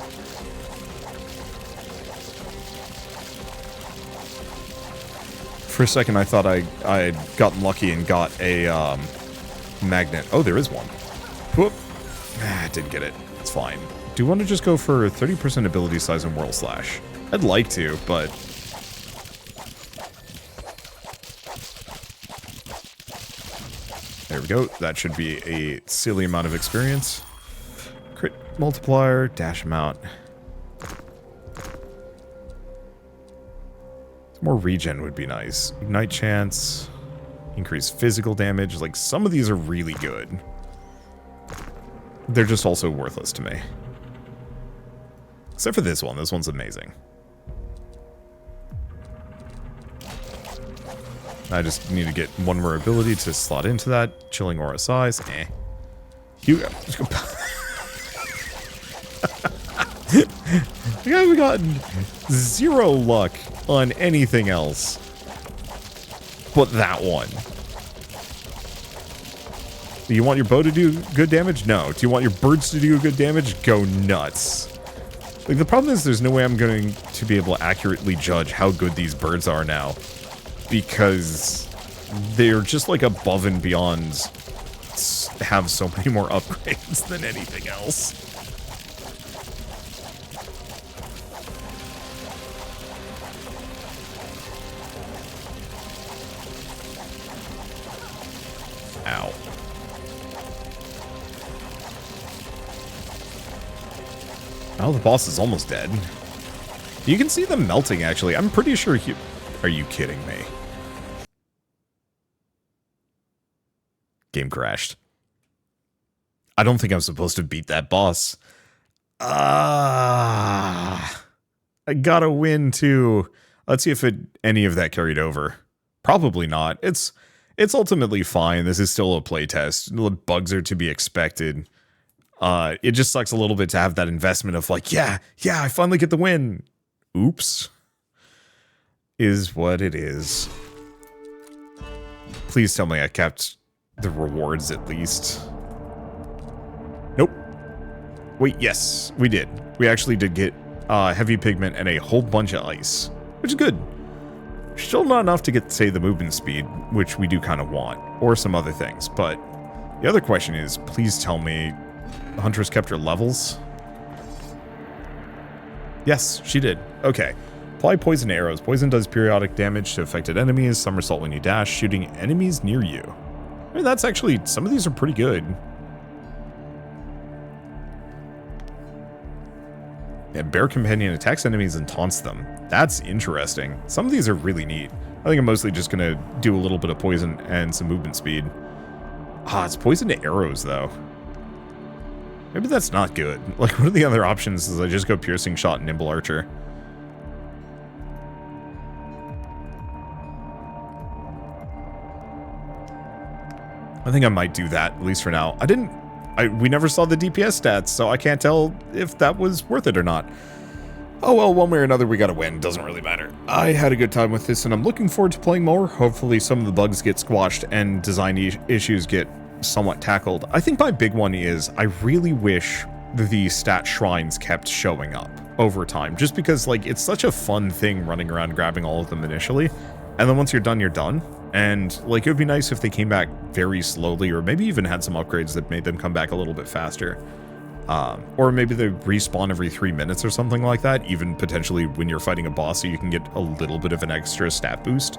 For a second, I thought I had gotten lucky and got a, magnet. Oh, there is one. Whoop. Ah, didn't get it. It's fine. Do you want to just go for 30% ability size and Whirl Slash? I'd like to, but... There we go. That should be a silly amount of experience. Crit multiplier, dash amount. Some more regen would be nice. Ignite chance, increase physical damage. Like, some of these are really good. They're just also worthless to me. Except for this one. This one's amazing. I just need to get one more ability to slot into that. Chilling aura size. Eh. Hugo. I haven't gotten 0 luck on anything else but that one. Do you want your bow to do good damage? No. Do you want your birds to do good damage? Go nuts. Like, the problem is there's no way I'm going to be able to accurately judge how good these birds are now, because they're just like above and beyond, have so many more upgrades than anything else. Ow. Oh, the boss is almost dead. You can see them melting, actually. I'm pretty sure he... Are you kidding me? Game crashed. I don't think I'm supposed to beat that boss. I gotta win, too. Let's see if any of that carried over. Probably not. It's ultimately fine. This is still a playtest. Bugs are to be expected. It just sucks a little bit to have that investment of like, yeah, I finally get the win. Oops. Is what it is. Please tell me I kept the rewards at least. Nope. Wait, yes, we did. We actually did get heavy pigment and a whole bunch of ice, which is good. Still not enough to get, say, the movement speed, which we do kind of want, or some other things. But the other question is, please tell me Huntress kept her levels? Yes, she did. Okay. Apply poison arrows. Poison does periodic damage to affected enemies. Somersault when you dash, shooting enemies near you. I mean, that's actually... Some of these are pretty good. Yeah, Bear Companion attacks enemies and taunts them. That's interesting. Some of these are really neat. I think I'm mostly just going to do a little bit of poison and some movement speed. It's poison to arrows, though. Maybe that's not good. Like, what are the other options? Is I just go piercing shot and nimble archer? I think I might do that, at least for now. We never saw the DPS stats, so I can't tell if that was worth it or not. Oh well, one way or another, we gotta win. Doesn't really matter. I had a good time with this, and I'm looking forward to playing more. Hopefully some of the bugs get squashed and design issues get somewhat tackled. I think my big one is I really wish the stat shrines kept showing up over time, just because, like, it's such a fun thing running around grabbing all of them initially, and then once you're done, you're done. And, like, it would be nice if they came back very slowly, or maybe even had some upgrades that made them come back a little bit faster. Or maybe they respawn every 3 minutes or something like that, even potentially when you're fighting a boss, so you can get a little bit of an extra stat boost.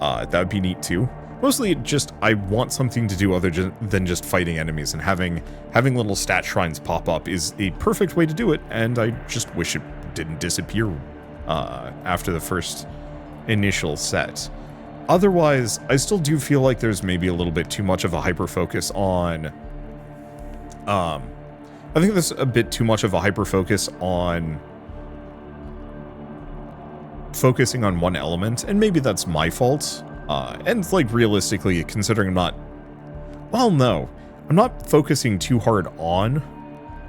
That would be neat too. Mostly just, I want something to do other than just fighting enemies, and having little stat shrines pop up is a perfect way to do it, and I just wish it didn't disappear after the first initial set. Otherwise, I still do feel like there's maybe a little bit too much of a hyper-focus on... I think there's a bit too much of a hyper-focus on focusing on one element, and maybe that's my fault. And, like, realistically, considering I'm not... Well, no. I'm not focusing too hard on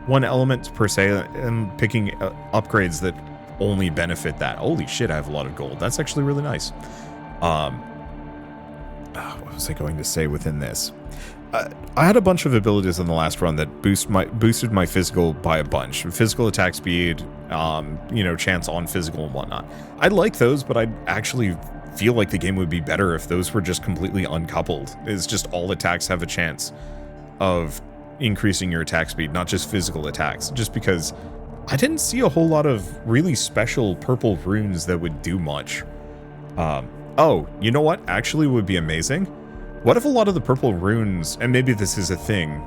one element, per se, and picking upgrades that only benefit that. Holy shit, I have a lot of gold. That's actually really nice. What was I going to say within this? I had a bunch of abilities in the last run that boosted my physical by a bunch. Physical attack speed, you know, chance on physical and whatnot. I like those, but I actually feel like the game would be better if those were just completely uncoupled. It's just all attacks have a chance of increasing your attack speed, not just physical attacks. Just because I didn't see a whole lot of really special purple runes that would do much. Oh, you know what actually would be amazing? What if a lot of the purple runes, and maybe this is a thing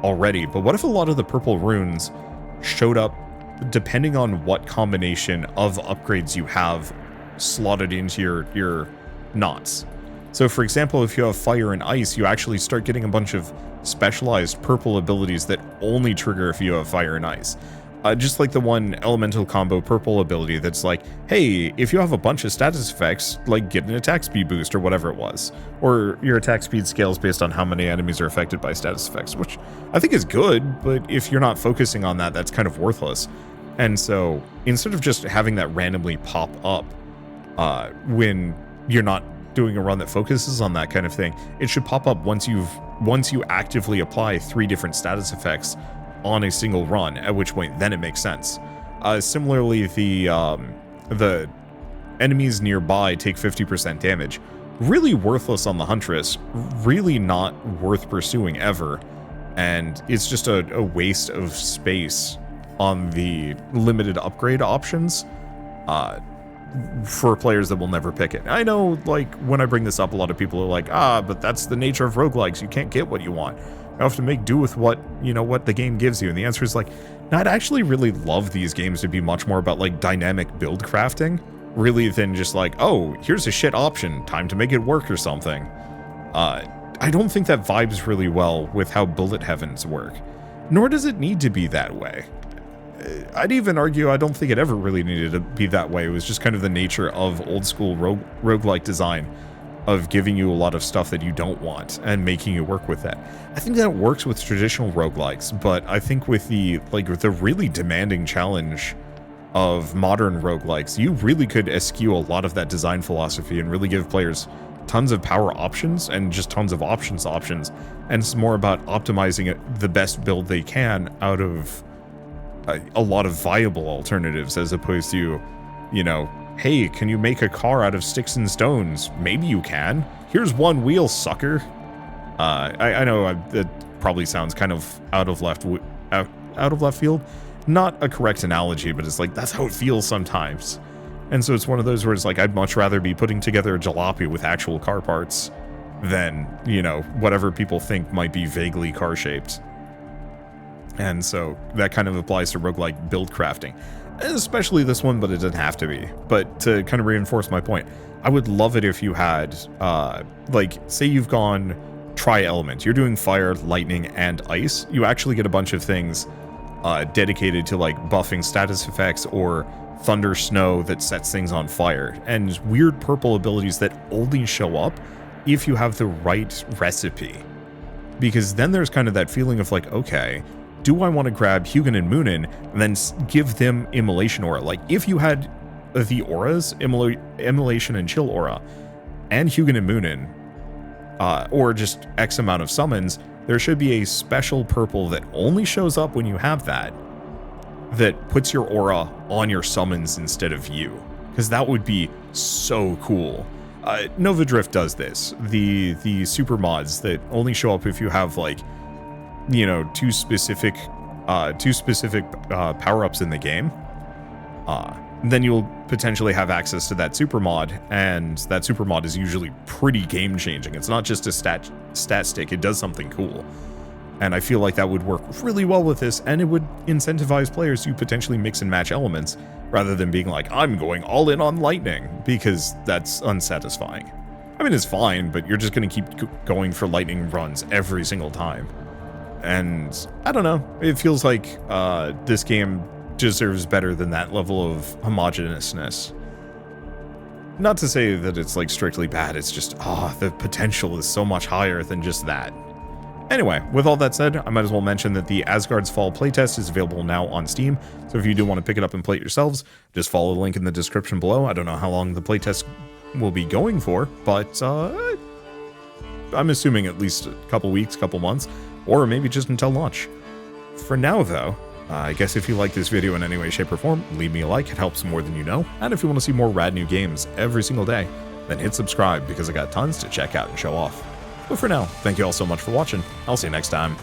already, but what if a lot of the purple runes showed up depending on what combination of upgrades you have slotted into your knots? So for example, if you have fire and ice, you actually start getting a bunch of specialized purple abilities that only trigger if you have fire and ice. Just like the one elemental combo purple ability that's like, hey, if you have a bunch of status effects, like get an attack speed boost or whatever it was. Or your attack speed scales based on how many enemies are affected by status effects, which I think is good, but if you're not focusing on that, that's kind of worthless. And so instead of just having that randomly pop up when you're not doing a run that focuses on that kind of thing, it should pop up once you actively apply 3 different status effects on a single run, at which point then it makes sense. Similarly, the enemies nearby take 50% damage. Really worthless on the Huntress, really not worth pursuing ever, and it's just a waste of space on the limited upgrade options for players that will never pick it. I know, like, when I bring this up, a lot of people are like, but that's the nature of roguelikes, you can't get what you want. You have to make do with what the game gives you. And the answer is like, no, I'd actually really love these games to be much more about like dynamic build crafting, really, than just like, oh, here's a shit option, time to make it work or something. I don't think that vibes really well with how bullet heavens work, nor does it need to be that way. I'd even argue I don't think it ever really needed to be that way. It was just kind of the nature of old school roguelike design, of giving you a lot of stuff that you don't want and making you work with that. I think that works with traditional roguelikes, but I think with the really demanding challenge of modern roguelikes, you really could eschew a lot of that design philosophy and really give players tons of power options and just tons of options, and it's more about optimizing the best build they can out of a lot of viable alternatives, as opposed to, hey, can you make a car out of sticks and stones? Maybe you can. Here's one wheel, sucker. I know that probably sounds kind of out of left field. Not a correct analogy, but it's like, that's how it feels sometimes. And so it's one of those where it's like, I'd much rather be putting together a jalopy with actual car parts than, whatever people think might be vaguely car-shaped. And so that kind of applies to roguelike build crafting. Especially this one, but it doesn't have to be. But to kind of reinforce my point, I would love it if you had, say you've gone tri-element. You're doing fire, lightning, and ice. You actually get a bunch of things dedicated to, like, buffing status effects or thunder snow that sets things on fire. And weird purple abilities that only show up if you have the right recipe. Because then there's kind of that feeling of, like, okay, do I want to grab Hugin and Moonin and then give them Immolation Aura? Like, if you had the auras, Immolation and Chill Aura, and Hugin and Moonin, or just X amount of summons, there should be a special purple that only shows up when you have that puts your aura on your summons instead of you. Because that would be so cool. Nova Drift does this. The super mods that only show up if you have, like, two specific power-ups in the game, then you'll potentially have access to that super mod, and that super mod is usually pretty game-changing. It's not just a stat stick, it does something cool. And I feel like that would work really well with this, and it would incentivize players to potentially mix and match elements, rather than being like, I'm going all in on lightning, because that's unsatisfying. I mean, it's fine, but you're just going to keep going for lightning runs every single time. And I don't know, it feels like this game deserves better than that level of homogeneousness. Not to say that it's like strictly bad, it's just, the potential is so much higher than just that. Anyway, with all that said, I might as well mention that the Asgard's Fall playtest is available now on Steam, so if you do want to pick it up and play it yourselves, just follow the link in the description below. I don't know how long the playtest will be going for, but I'm assuming at least a couple weeks, couple months, or maybe just until launch. For now, though, I guess if you like this video in any way, shape, or form, leave me a like, it helps more than you know, and if you want to see more rad new games every single day, then hit subscribe, because I got tons to check out and show off. But for now, thank you all so much for watching. I'll see you next time.